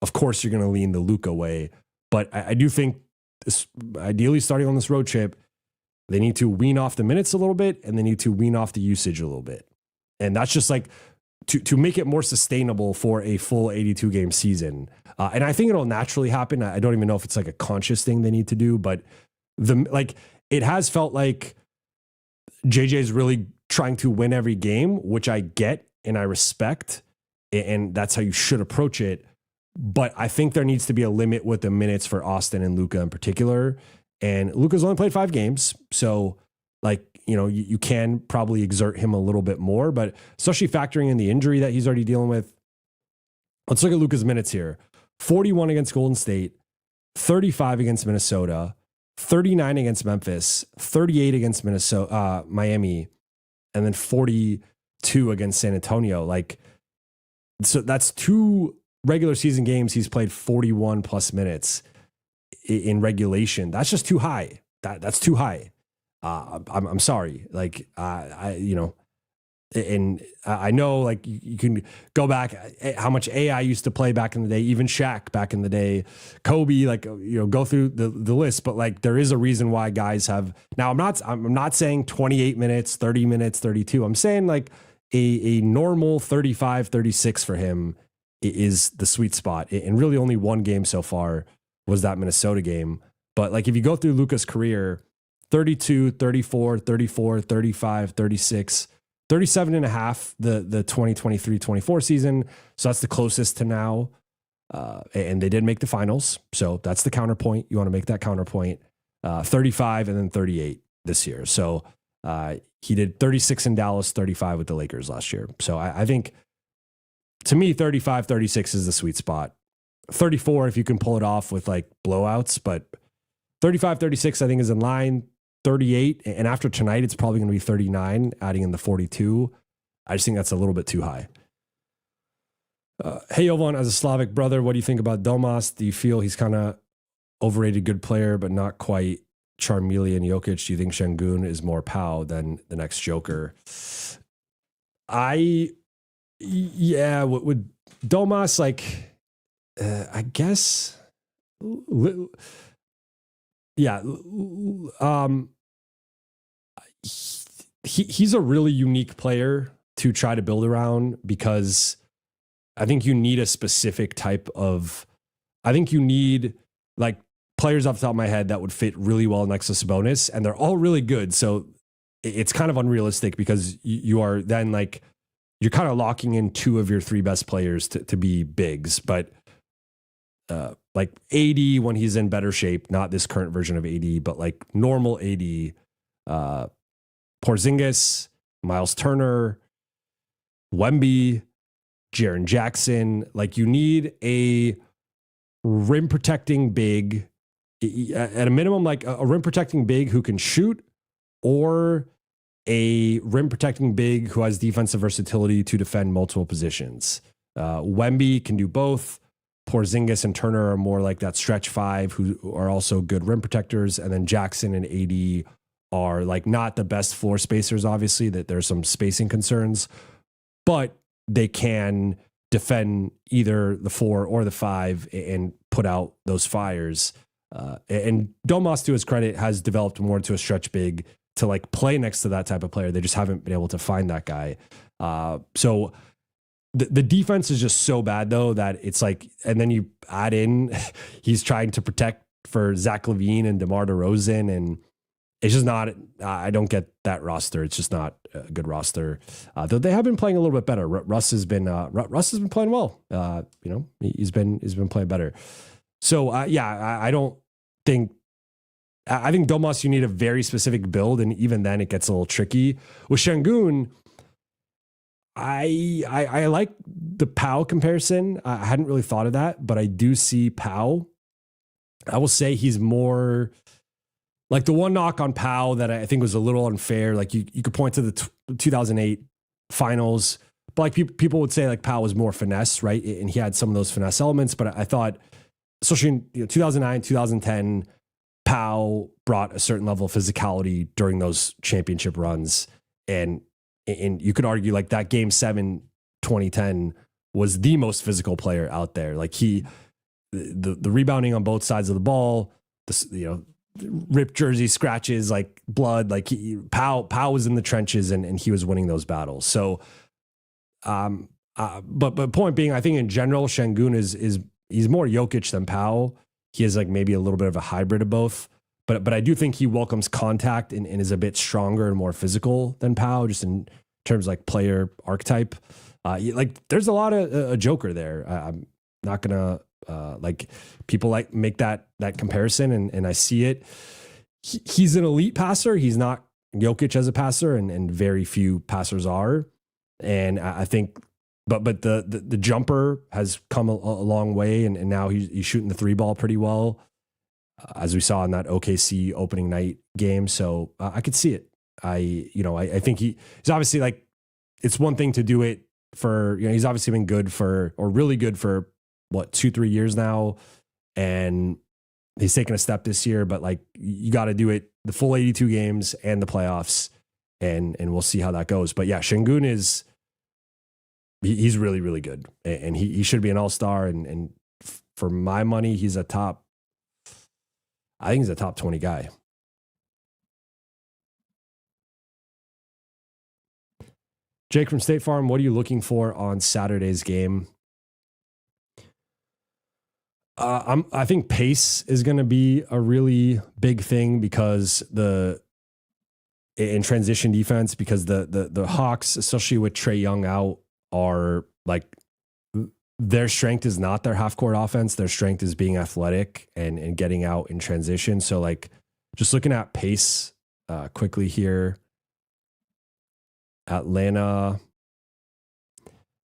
of course you're going to lean the Luka way. But I do think this, ideally starting on this road trip, they need to wean off the minutes a little bit and they need to wean off the usage a little bit. And that's just like to make it more sustainable for a full 82 game season. And I think it'll naturally happen. I don't even know if it's like a conscious thing they need to do, but it has felt like JJ is really trying to win every game, which I get and I respect. And that's how you should approach it. But I think there needs to be a limit with the minutes for Austin and Luka in particular. And Luka's only played 5 games. So like, you can probably exert him a little bit more, but especially factoring in the injury that he's already dealing with. Let's look at Luka's minutes here. 41 against Golden State, 35 against Minnesota, 39 against Memphis, 38 against Miami, and then 42 against San Antonio. Like, so that's 2 regular season games he's played 41 plus minutes in regulation. That's just too high. That's too high. I'm sorry. Like, and I know like you can go back how much AI used to play back in the day, even Shaq back in the day, Kobe, like, go through the list, but like there is a reason why guys have now. I'm not saying 28 minutes, 30 minutes, 32. I'm saying like a normal 35, 36 for him is the sweet spot. And really only one game so far was that Minnesota game. But like if you go through Luka's career, 32, 34, 34, 35, 36, 37 and a half, the 2023-24 season. So that's the closest to now. And they did make the finals. So that's the counterpoint. You want to make that counterpoint. 35 and then 38 this year. So he did 36 in Dallas, 35 with the Lakers last year. So I think to me, 35, 36 is the sweet spot. 34 if you can pull it off with like blowouts, but 35, 36 I think is in line. 38, and after tonight, it's probably going to be 39, adding in the 42. I just think that's a little bit too high. Hey, Jovan, as a Slavic brother, what do you think about Domas? Do you feel he's kind of overrated good player, but not quite Charmeleon Jokic? Do you think Şengün is more pow than the next Joker? With Domas, like, I guess, yeah, he's a really unique player. to try to build around because I think you need a specific type of, I think you need like players off the top of my head that would fit really well next to Sabonis, and they're all really good. So it's kind of unrealistic because you are then like, you're kind of locking in two of your three best players to be bigs, but like AD when he's in better shape, not this current version of AD, but like normal AD, Porzingis, Miles Turner, Wemby, Jaren Jackson. Like you need a rim protecting big at a minimum, like a rim protecting big who can shoot, or a rim protecting big who has defensive versatility to defend multiple positions. Wemby can do both. Porzingis and Turner are more like that stretch five who are also good rim protectors. And then Jackson and AD are like not the best floor spacers, obviously, that there's some spacing concerns, but they can defend either the 4 or the 5 and put out those fires. And Domas, to his credit, has developed more into a stretch big to like play next to that type of player. They just haven't been able to find that guy. So the defense is just so bad though that it's like, and then you add in, he's trying to protect for Zach LaVine and DeMar DeRozan, and it's just not, I don't get that roster. It's just not a good roster. Though they have been playing a little bit better. Russ has been playing well. He's been playing better. So I don't think, I think Domas, you need a very specific build, and even then it gets a little tricky. With Şengün, I like the Pau comparison. I hadn't really thought of that, but I do see Pau. I will say he's more like the one knock on Pau that I think was a little unfair. Like you could point to the 2008 finals, but like people would say like Pau was more finesse, right? And he had some of those finesse elements, but I thought, especially in 2009, 2010, Pau brought a certain level of physicality during those championship runs. And you could argue like that game 7, 2010 was the most physical player out there. Like the rebounding on both sides of the ball, ripped jersey scratches, like blood, like Pau was in the trenches and he was winning those battles. So, but point being, I think in general, Şengün he's more Jokic than Pau. He is like maybe a little bit of a hybrid of both, but I do think he welcomes contact and is a bit stronger and more physical than Pau, just in terms of like player archetype. Like there's a lot of a Joker there. I'm not gonna like people like make that comparison, and I see it. He's an elite passer. He's not Jokic as a passer, and very few passers are. And I think, but the jumper has come a long way, and now he's shooting the 3 ball pretty well, as we saw in that OKC opening night game. So I could see it. I think he's obviously like, it's one thing to do it for, he's obviously been good for, or really good for what, 2-3 years now. And he's taken a step this year, but like you got to do it the full 82 games and the playoffs, and we'll see how that goes. But yeah, Şengün he's really, really good, and he should be an all-star. And for my money, I think he's a top 20 guy. Jake from State Farm, what are you looking for on Saturday's game? I think pace is going to be a really big thing because in transition defense, because the Hawks, especially with Trae Young out, are like, their strength is not their half court offense. Their strength is being athletic and getting out in transition. So like just looking at pace quickly here, Atlanta,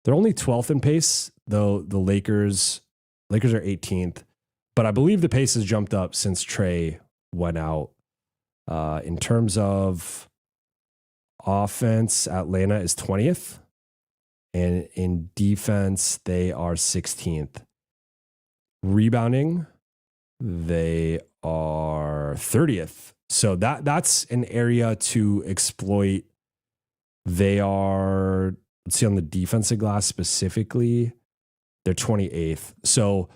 they're only 12th in pace, though the Lakers are 18th, but I believe the pace has jumped up since Trae went out. In terms of offense, Atlanta is 20th. And in defense, they are 16th. Rebounding, they are 30th. So that's an area to exploit. They are, let's see, on the defensive glass specifically, they're 28th. So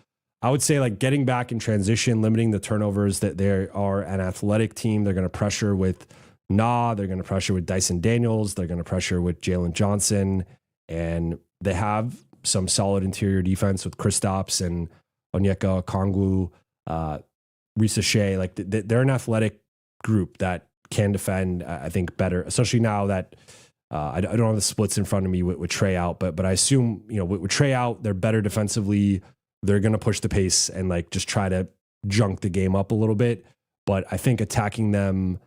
I would say like getting back in transition, limiting the turnovers, that they are an athletic team. They're going to pressure with Nah. They're going to pressure with Dyson Daniels. They're going to pressure with Jalen Johnson. And they have some solid interior defense with Kristaps and Onyeka Okongwu, Risa Shea. Like they're an athletic group that can defend, I think, better, especially now that I don't have the splits in front of me with Trey out, but I assume, with Trey out, they're better defensively. They're going to push the pace and like just try to junk the game up a little bit. But I think attacking them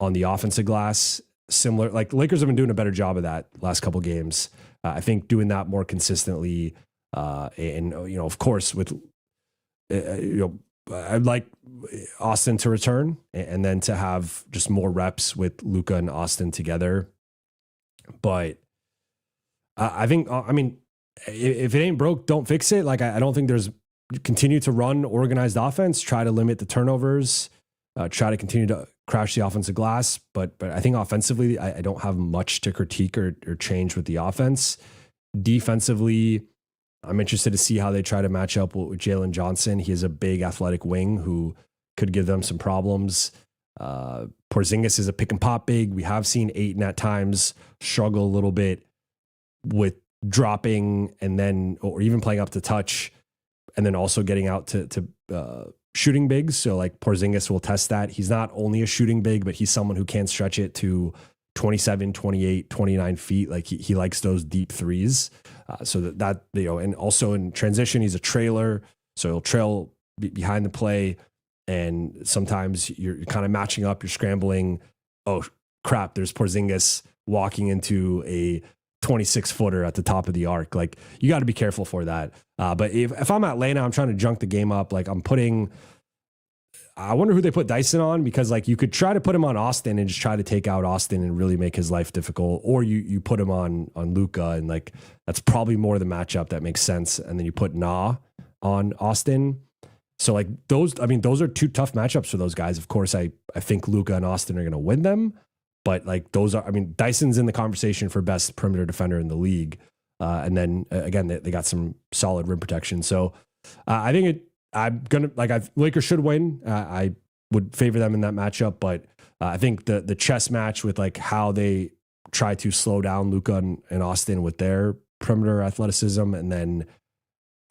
on the offensive glass, similar, like Lakers have been doing a better job of that last couple games. I think doing that more consistently, and of course, with I'd like Austin to return and then to have just more reps with Luka and Austin together. But I think, if it ain't broke, don't fix it. Like I don't think there's continue to run organized offense, try to limit the turnovers, try to continue to crash the offensive glass. But I think offensively, I don't have much to critique or change with the offense. Defensively, I'm interested to see how they try to match up with Jalen Johnson. He is a big athletic wing who could give them some problems. Porzingis is a pick and pop big. We have seen Ayton at times struggle a little bit with dropping and then, or even playing up to touch and then also getting out to shooting bigs. So like Porzingis will test that. He's not only a shooting big, but he's someone who can stretch it to 27, 28, 29 feet. Like he likes those deep threes. So that, and also in transition, he's a trailer. So he'll trail behind the play. And sometimes you're kind of matching up, you're scrambling. Oh crap, there's Porzingis walking into a 26-footer at the top of the arc. Like you got to be careful for that. But if I'm Atlanta, I'm trying to junk the game up. Like I wonder who they put Dyson on, because like you could try to put him on Austin and just try to take out Austin and really make his life difficult. Or you put him on Luka, and like that's probably more the matchup that makes sense. And then you put on Austin. So like those are two tough matchups for those guys. Of course, I think Luka and Austin are going to win them. But like Dyson's in the conversation for best perimeter defender in the league. And then again, they got some solid rim protection. So I think Lakers should win. I would favor them in that matchup, but I think the chess match with like how they try to slow down Luka and Austin with their perimeter athleticism, and then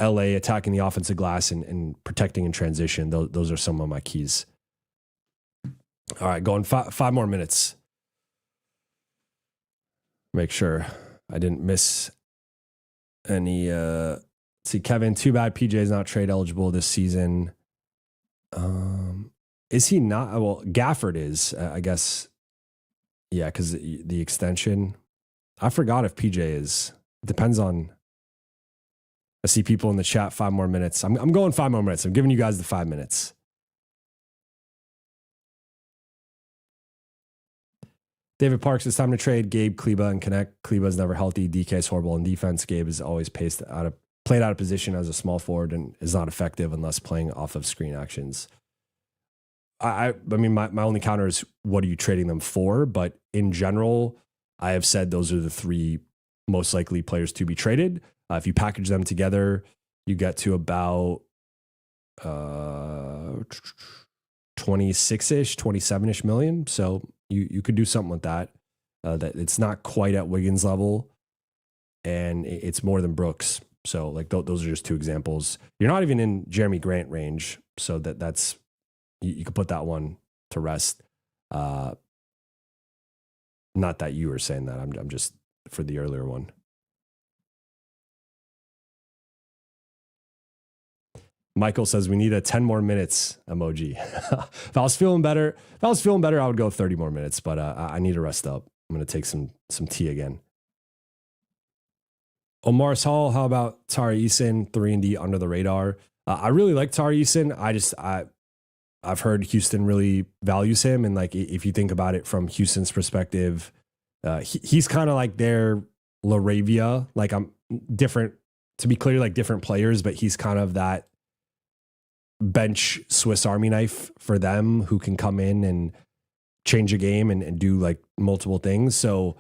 LA attacking the offensive glass and protecting in transition. Those are some of my keys. All right, going five more minutes. Make sure I didn't miss any. See, Kevin, too bad PJ is not trade eligible this season. Is he not? Well, Gafford is, I guess. Yeah, because the extension. I forgot if PJ is. It depends on. I see people in the chat. 5 more minutes. I'm going 5 more minutes. I'm giving you guys the 5 minutes. David Parks, it's time to trade Gabe, Kleba, and connect. Kleba is never healthy. DK is horrible in defense. Gabe is always played out of position as a small forward and is not effective unless playing off of screen actions. I mean, my only counter is what are you trading them for? But in general, I have said those are the 3 most likely players to be traded. If you package them together, you get to about 26-ish, 27-ish million. So you could do something with that. That it's not quite at Wiggins level, and it's more than Brooks. So like those are just 2 examples. You're not even in Jeremy Grant range, so that's you could put that one to rest. Not that you were saying that. I'm just for the earlier one. Michael says we need a 10 more minutes emoji. If I was feeling better, I would go 30 more minutes, but I need to rest up. I'm going to take some tea again. Omar's Hall, how about Tari Eason, 3-and-D under the radar? I really like Tari Eason. I've heard Houston really values him. And like, if you think about it from Houston's perspective, he's kind of like their LaRavia. Like I'm different, to be clear, like different players, but he's kind of that bench Swiss Army knife for them who can come in and change a game and do like multiple things. So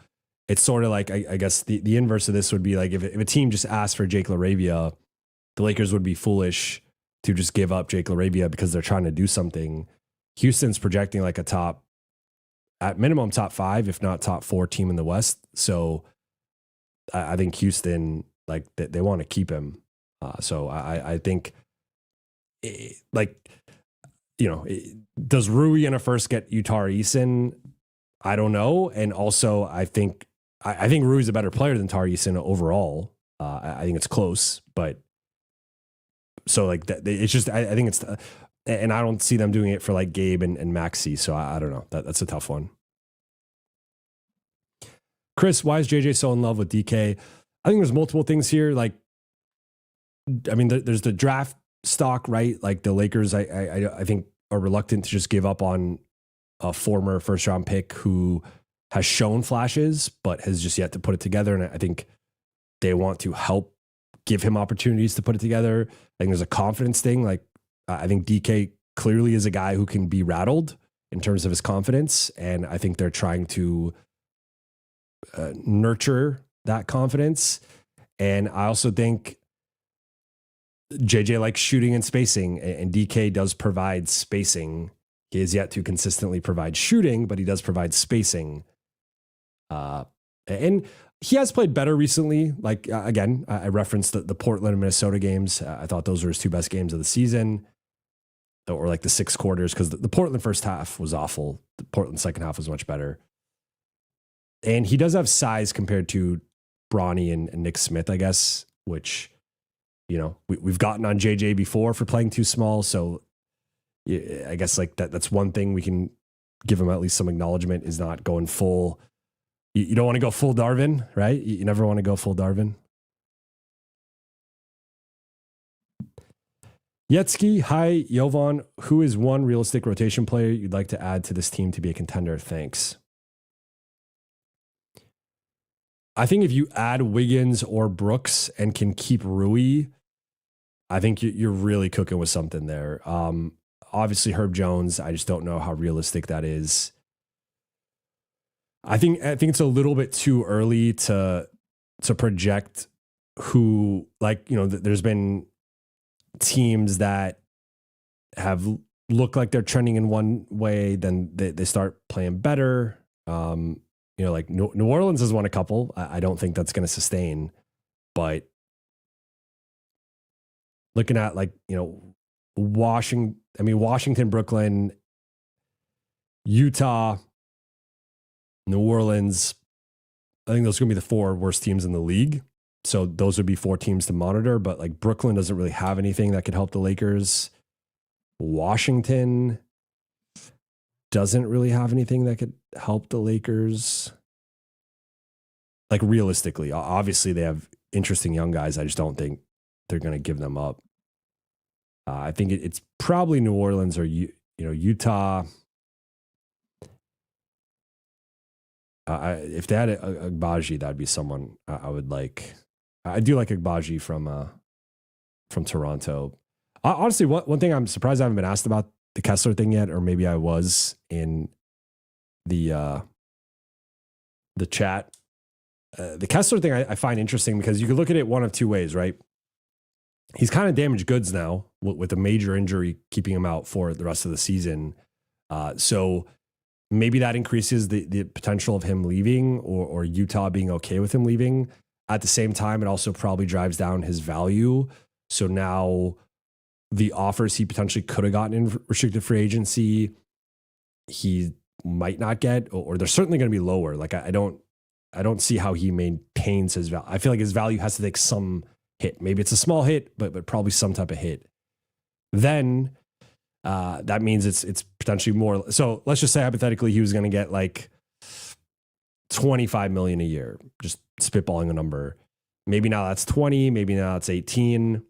it's sort of like, I guess the inverse of this would be like if a team just asked for Jake LaRavia, the Lakers would be foolish to just give up Jake LaRavia because they're trying to do something. Houston's projecting like a top at minimum top 5, if not top 4 team in the West. So I think Houston, like they want to keep him. So I think does Rui in a first get Utah or Eason? I don't know. And also I think Rui's a better player than Tari Eason overall. I think it's close, but so like that, it's just, I think it's, and I don't see them doing it for like Gabe and Maxi. So I don't know. That's a tough one. Chris, why is JJ so in love with DK? I think there's multiple things here. Like, I mean, there's the draft stock, right? Like the Lakers, I think are reluctant to just give up on a former first round pick who has shown flashes, but has just yet to put it together. And I think they want to help give him opportunities to put it together. I think there's a confidence thing. Like I think DK clearly is a guy who can be rattled in terms of his confidence. And I think they're trying to nurture that confidence. And I also think JJ likes shooting and spacing, and DK does provide spacing. He has yet to consistently provide shooting, but he does provide spacing. And he has played better recently. Like, again, I referenced the Portland and Minnesota games. I thought those were his 2 best games of the season, or like the 6 quarters, because the Portland first half was awful. The Portland second half was much better. And he does have size compared to Bronny and Nick Smith, I guess, which, you know, we've gotten on JJ before for playing too small. So I guess like that's one thing we can give him at least some acknowledgement, is not going full. You don't want to go full Darvin, right? You never want to go full Darvin. Yetsky, hi, Jovan. Who is one realistic rotation player you'd like to add to this team to be a contender? Thanks. I think if you add Wiggins or Brooks and can keep Rui, I think you're really cooking with something there. Obviously, Herb Jones, I just don't know how realistic that is. I think it's a little bit too early to project who, like, you know, there's been teams that have looked like they're trending in one way, then they start playing better. You know, like New Orleans has won a couple. I don't think that's going to sustain, but looking at, like, you know, Washington, Brooklyn, Utah, New Orleans, I think those are going to be the 4 worst teams in the league. So those would be 4 teams to monitor, but like Brooklyn doesn't really have anything that could help the Lakers. Washington doesn't really have anything that could help the Lakers. Like realistically, obviously they have interesting young guys. I just don't think they're going to give them up. I think it's probably New Orleans or Utah. If they had Agbaji, that'd be someone I would like. I do like Agbaji from Toronto. Honestly, one thing I'm surprised I haven't been asked about the Kessler thing yet, or maybe I was in the chat. The Kessler thing I find interesting because you could look at it one of 2 ways, right? He's kind of damaged goods now with a major injury keeping him out for the rest of the season. So maybe that increases the potential of him leaving, or Utah being okay with him leaving. At the same time, it also probably drives down his value. So now the offers he potentially could have gotten in restricted free agency, he might not get, or they're certainly going to be lower. Like I don't see how he maintains his value. I feel like his value has to take some hit. Maybe it's a small hit, but probably some type of hit. Then that means it's potentially more. So let's just say hypothetically he was going to get like $25 million a year, just spitballing a number. Maybe now that's 20, maybe now it's 18,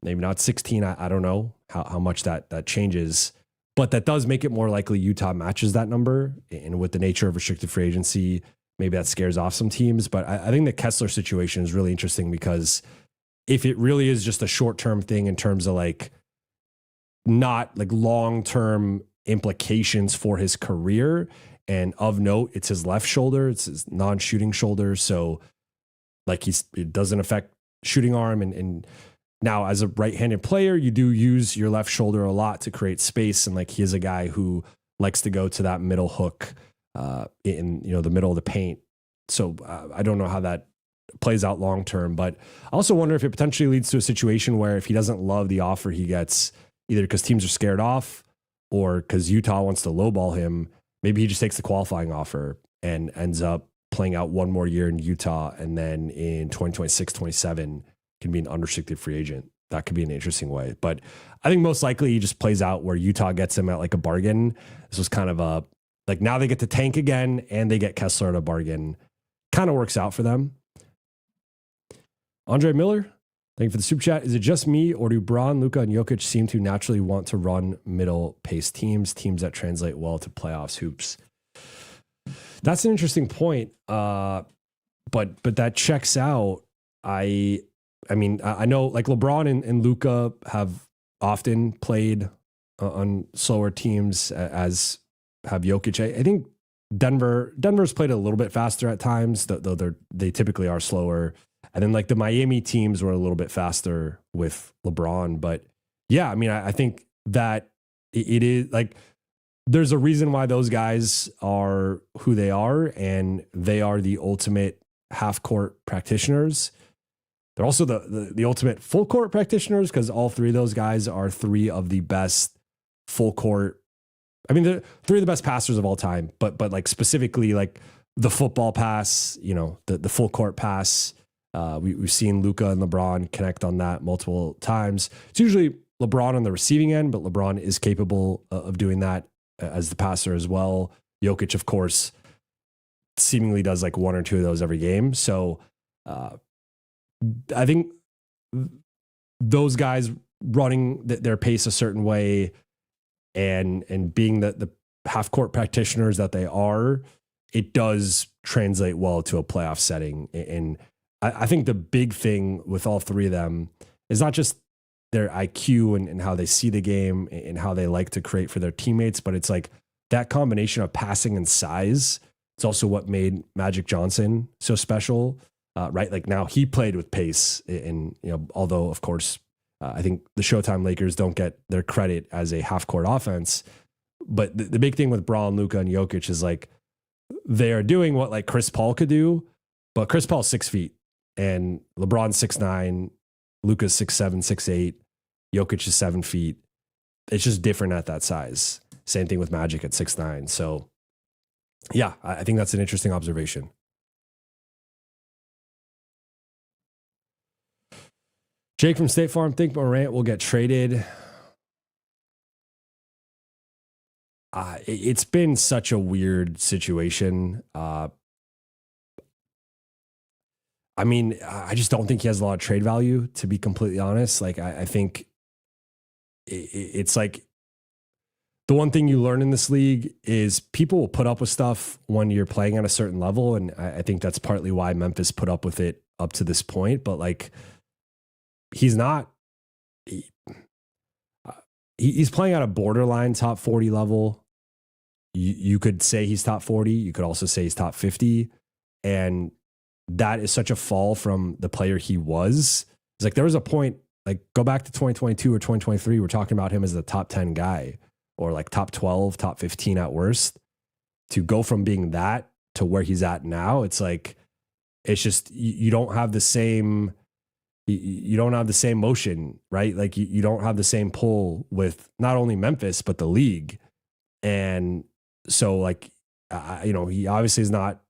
maybe not 16. I don't know how much that changes, but that does make it more likely Utah matches that number. And with the nature of restricted free agency, maybe that scares off some teams. But I think the Kessler situation is really interesting because if it really is just a short-term thing in terms of like not like long-term implications for his career, and of note, it's his left shoulder, it's his non-shooting shoulder. So like it doesn't affect shooting arm. And now as a right-handed player, you do use your left shoulder a lot to create space. And like he is a guy who likes to go to that middle hook in the middle of the paint. So I don't know how that plays out long term, but I also wonder if it potentially leads to a situation where if he doesn't love the offer he gets, either because teams are scared off or because Utah wants to lowball him, maybe he just takes the qualifying offer and ends up playing out one more year in Utah, and then in 2026, 27 can be an unrestricted free agent. That could be an interesting way. But I think most likely he just plays out where Utah gets him at like a bargain. This was kind of a, like, now they get to tank again and they get Kessler at a bargain. Kind of works out for them. Andre Miller, thank you for the super chat. Is it just me, or do Bron, Luka, and Jokic seem to naturally want to run middle pace teams that translate well to playoffs hoops? That's an interesting point. But that checks out. I mean, I know like LeBron and Luka have often played on slower teams, as have Jokic. I think Denver's played a little bit faster at times, though they typically are slower. And then like the Miami teams were a little bit faster with LeBron. But yeah, I mean, I think that it is like, there's a reason why those guys are who they are, and they are the ultimate half court practitioners. They're also the ultimate full court practitioners, because all three of those guys are three of the best full court. I mean, they're three of the best passers of all time, but like specifically like the football pass, the full court pass. We've seen Luka and LeBron connect on that multiple times. It's usually LeBron on the receiving end, but LeBron is capable of doing that as the passer as well. Jokic, of course, seemingly does like one or two of those every game. So I think those guys running their pace a certain way and being the half court practitioners that they are, it does translate well to a playoff setting. And I think the big thing with all three of them is not just their IQ and how they see the game and how they like to create for their teammates, but it's like that combination of passing and size. It's also what made Magic Johnson so special, right? Like now he played with pace, and although of course I think the Showtime Lakers don't get their credit as a half court offense, but the big thing with Bron, Luka, and Jokic is like they are doing what like Chris Paul could do, but Chris Paul's 6 feet and LeBron's 6'9", Luka's 6'7", 6'8", Jokic is 7 feet. It's just different at that size. Same thing with Magic at 6'9". So yeah, I think that's an interesting observation. Jake from State Farm, think Morant will get traded. It's been such a weird situation. I mean, I just don't think he has a lot of trade value, to be completely honest. Like, I think it's like the one thing you learn in this league is people will put up with stuff when you're playing at a certain level. And I think that's partly why Memphis put up with it up to this point. But like, he's not, he's playing at a borderline top 40 level. You could say he's top 40. You could also say he's top 50. And that is such a fall from the player he was. It's like there was a point, like go back to 2022 or 2023, we're talking about him as the top 10 guy, or like top 12, top 15 at worst. To go from being that to where he's at now, it's like, it's just, you don't have the same, you don't have the same motion, right? Like you don't have the same pull with not only Memphis, but the league. And so like, he obviously is not,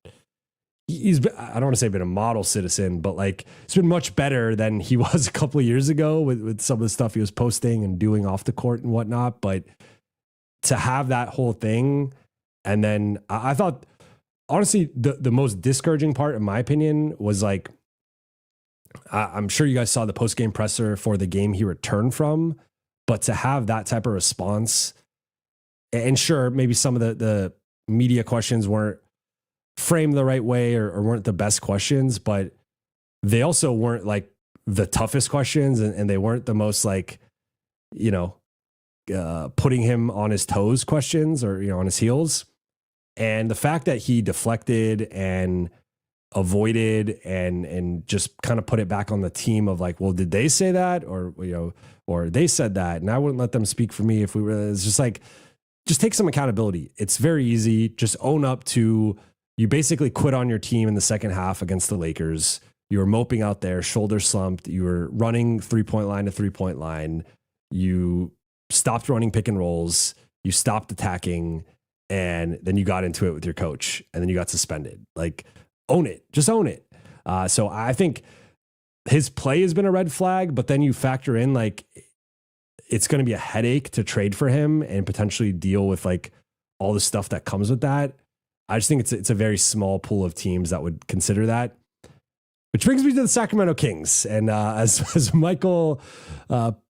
I don't want to say been a model citizen, but like it's been much better than he was a couple of years ago with some of the stuff he was posting and doing off the court and whatnot. But to have that whole thing, and then I thought, honestly, the most discouraging part, in my opinion, was like, I'm sure you guys saw the post-game presser for the game he returned from, but to have that type of response, and sure, maybe some of the media questions weren't framed the right way or weren't the best questions, but they also weren't like the toughest questions, and they weren't the most like, putting him on his toes questions or, on his heels. And the fact that he deflected and avoided and just kind of put it back on the team of like, well, did they say that? Or they said that, and I wouldn't let them speak for me if we were, it's just like, just take some accountability. It's very easy. Just own up to, you basically quit on your team in the second half against the Lakers. You were moping out there, shoulder slumped. You were running 3-point line to 3-point line. You stopped running pick and rolls. You stopped attacking. And then you got into it with your coach. And then you got suspended. Like, own it. Just own it. So I think his play has been a red flag, but then you factor in like it's going to be a headache to trade for him and potentially deal with like all the stuff that comes with that. I just think it's a very small pool of teams that would consider that. Which brings me to the Sacramento Kings. And as Michael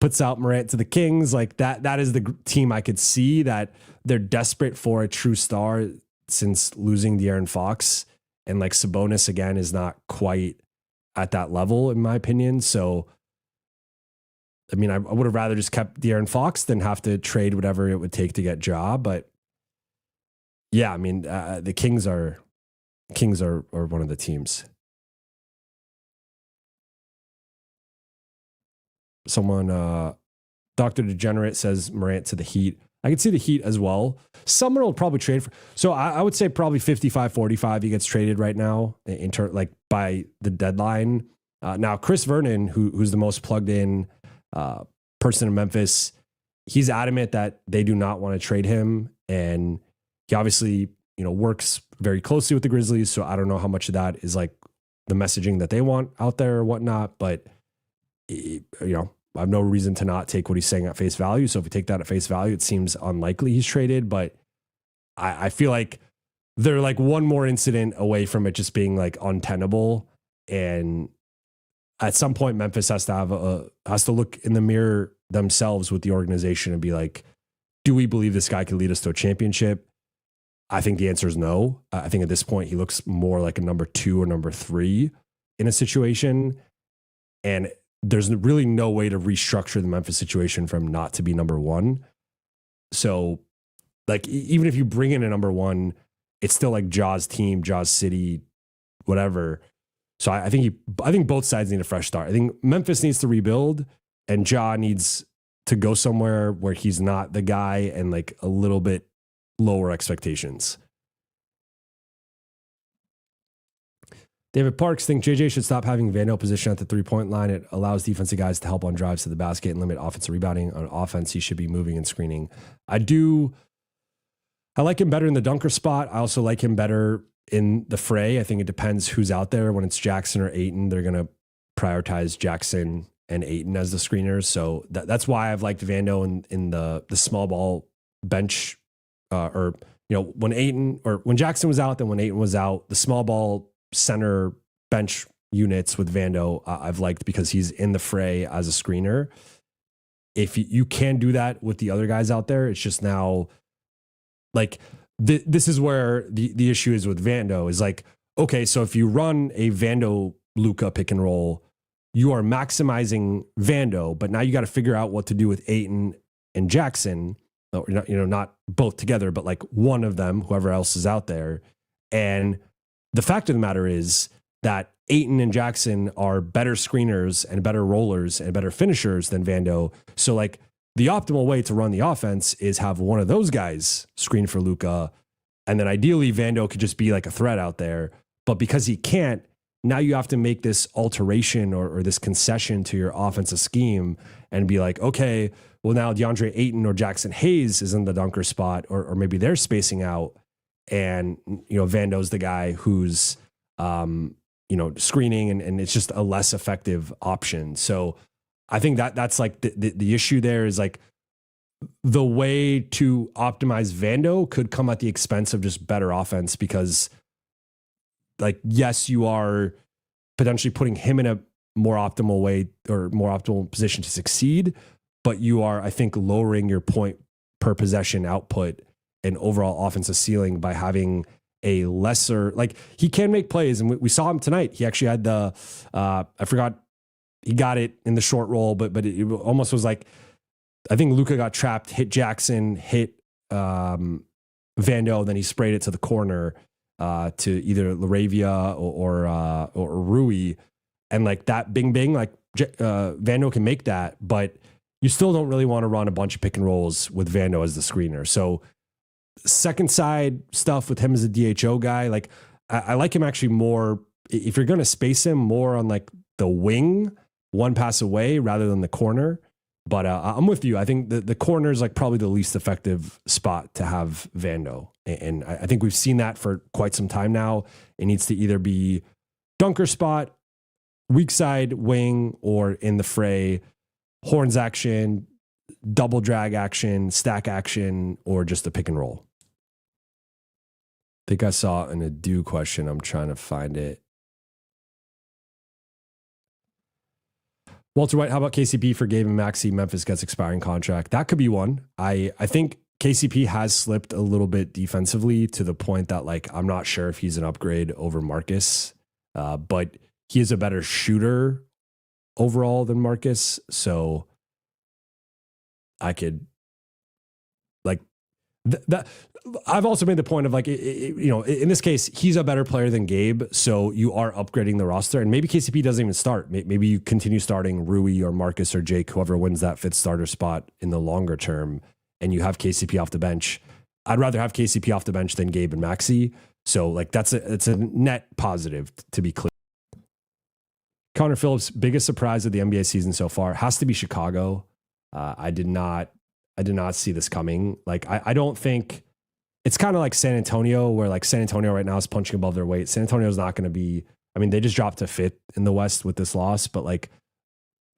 puts out Morant to the Kings, like that is the team I could see that they're desperate for a true star since losing De'Aaron Fox. And like Sabonis again is not quite at that level in my opinion. So, I mean, I would have rather just kept De'Aaron Fox than have to trade whatever it would take to get Ja. But yeah, I mean, the Kings are one of the teams. Someone, Dr. Degenerate says Morant to the Heat. I could see the Heat as well. Someone will probably trade for. So I would say probably 55-45 he gets traded right now like by the deadline. Now Chris Vernon, who's the most plugged in person in Memphis, he's adamant that they do not want to trade him, and he obviously works very closely with the Grizzlies. So I don't know how much of that is like the messaging that they want out there or whatnot, but I have no reason to not take what he's saying at face value. So if we take that at face value, it seems unlikely he's traded, but I feel like they're like one more incident away from it just being like untenable. And at some point, Memphis has to look in the mirror themselves with the organization and be like, do we believe this guy can lead us to a championship? I think the answer is no. I think at this point, he looks more like a number 2 or number 3 in a situation. And there's really no way to restructure the Memphis situation for him not to be number 1. So like, even if you bring in a number 1, it's still like Ja's team, Ja's city, whatever. So I think both sides need a fresh start. I think Memphis needs to rebuild and Ja needs to go somewhere where he's not the guy and like a little bit lower expectations. David Parks think JJ should stop having Vando position at the 3-point line. It allows defensive guys to help on drives to the basket and limit offensive rebounding. On offense, he should be moving and screening. I like him better in the dunker spot. I also like him better in the fray. I think it depends who's out there. When it's Jackson or Ayton, they're going to prioritize Jackson and Ayton as the screeners. So that's why I've liked Vando in the small ball bench, when Jackson was out, then when Ayton was out, the small ball center bench units with Vando, I've liked because he's in the fray as a screener. If you can do that with the other guys out there, it's just now like this is where the issue is with Vando is like, okay, so if you run a Vando Luka pick and roll, you are maximizing Vando, but now you got to figure out what to do with Ayton and Jackson, not both together, but like one of them, whoever else is out there. And the fact of the matter is that Ayton and Jackson are better screeners and better rollers and better finishers than Vando. So like the optimal way to run the offense is have one of those guys screen for Luka. And then ideally Vando could just be like a threat out there. But because he can't, now you have to make this alteration or this concession to your offensive scheme and be like, okay, well now DeAndre Ayton or Jackson Hayes is in the dunker spot, or maybe they're spacing out. And, Vando's the guy who's, screening and it's just a less effective option. So I think that's like the issue there is like the way to optimize Vando could come at the expense of just better offense because like, yes, you are potentially putting him in a more optimal way or more optimal position to succeed, but you are, I think, lowering your point per possession output and overall offensive ceiling by having a lesser, like he can make plays. And we saw him tonight. He actually had I forgot, he got it in the short roll, but it almost was like, I think Luka got trapped, hit Jackson, hit Vando, then he sprayed it to the corner to either Laravia or Rui. And like that bing, bing, like Vando can make that, but you still don't really want to run a bunch of pick and rolls with Vando as the screener. So second side stuff with him as a DHO guy. Like I like him actually more if you're going to space him more on like the wing, one pass away rather than the corner. But I'm with you. I think the corner is like probably the least effective spot to have Vando. And I think we've seen that for quite some time now. It needs to either be dunker spot, weak side wing, or in the fray, horns action, double drag action, stack action, or just a pick and roll. I think I saw an ado question. I'm trying to find it. Walter White, how about KCP for Gabe and Maxey? Memphis gets expiring contract. That could be one. I think KCP has slipped a little bit defensively to the point that like I'm not sure if he's an upgrade over Marcus, but he is a better shooter overall than Marcus. So I could like that. I've also made the point of like, in this case, he's a better player than Gabe. So you are upgrading the roster and maybe KCP doesn't even start. Maybe you continue starting Rui or Marcus or Jake, whoever wins that fifth starter spot in the longer term, and you have KCP off the bench. I'd rather have KCP off the bench than Gabe and Maxey. So like it's a net positive to be clear. Connor Phillips, biggest surprise of the NBA season so far has to be Chicago. I did not see this coming. Like I don't think it's kind of like San Antonio, where like San Antonio right now is punching above their weight. San Antonio is not going to be, I mean, they just dropped to fifth in the West with this loss, but like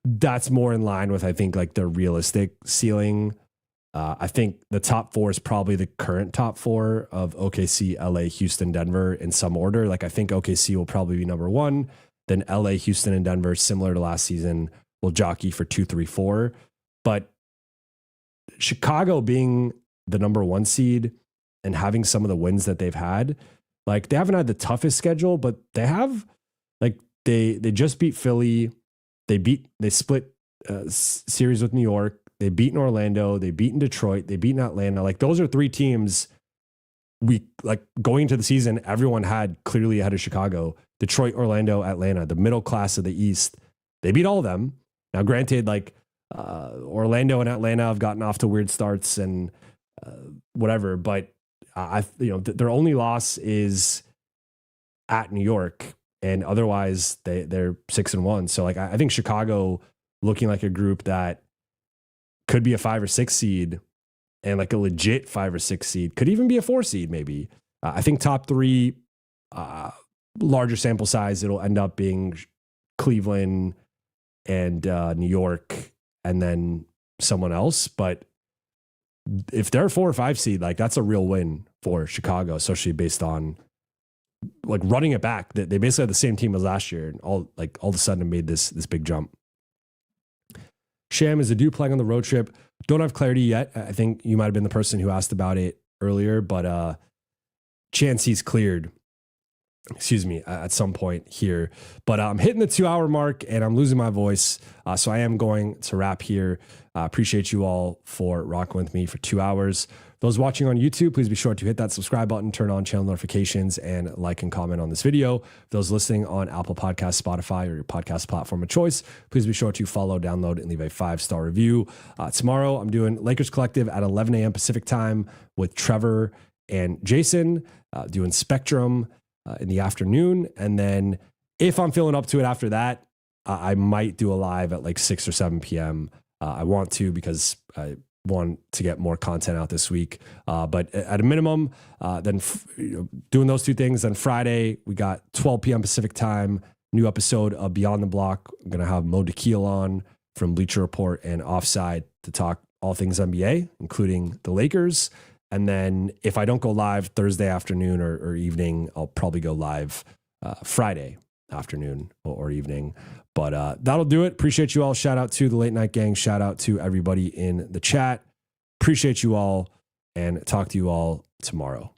that's more in line with, I think, like the realistic ceiling. I think the top four is probably the current top four of OKC, LA, Houston, Denver in some order. Like I think OKC will probably be number one, then LA, Houston, and Denver, similar to last season, will jockey for 2, 3, 4. But Chicago being the number one seed and having some of the wins that they've had, like they haven't had the toughest schedule, but they have, like they just beat Philly. They split series with New York. They beat in Orlando. They beat in Detroit. They beat in Atlanta. Like those are three teams we like going into the season. Everyone had clearly ahead of Chicago, Detroit, Orlando, Atlanta, the middle class of the East. They beat all of them. Now, granted, like Orlando and Atlanta have gotten off to weird starts and whatever, but their only loss is at New York, and otherwise they're 6-1. So like I think Chicago looking like a group that could be a 5 or 6 seed, and like a legit 5 or 6 seed, could even be a 4 seed maybe. I think top 3, larger sample size, it'll end up being Cleveland and New York, and then someone else. But if they're a 4 or 5 seed, like that's a real win for Chicago, especially based on like running it back. They basically had the same team as last year, and all of a sudden made this big jump. Sham, is Adu playing on the road trip? Don't have clarity yet. I think you might have been the person who asked about it earlier, but chance he's cleared. Excuse me, at some point here. But I'm hitting the 2-hour mark and I'm losing my voice. So I am going to wrap here. Appreciate you all for rocking with me for 2 hours. Those watching on YouTube, please be sure to hit that subscribe button, turn on channel notifications, and like and comment on this video. Those listening on Apple Podcasts, Spotify, or your podcast platform of choice, please be sure to follow, download, and leave a 5-star review. Tomorrow, I'm doing Lakers Collective at 11 a.m. Pacific time with Trevor and Jason, doing Spectrum in the afternoon. And then if I'm feeling up to it after that, I might do a live at like 6 or 7 p.m. I want to, because I want to get more content out this week. But at a minimum, then doing those two things. Then Friday, we got 12 p.m. Pacific time, new episode of Beyond the Block. I'm going to have Mo Dakhil on from Bleacher Report and Offside to talk all things NBA, including the Lakers. And then if I don't go live Thursday afternoon or evening, I'll probably go live Friday afternoon or evening. But that'll do it. Appreciate you all. Shout out to the Late Night Gang. Shout out to everybody in the chat. Appreciate you all, and talk to you all tomorrow.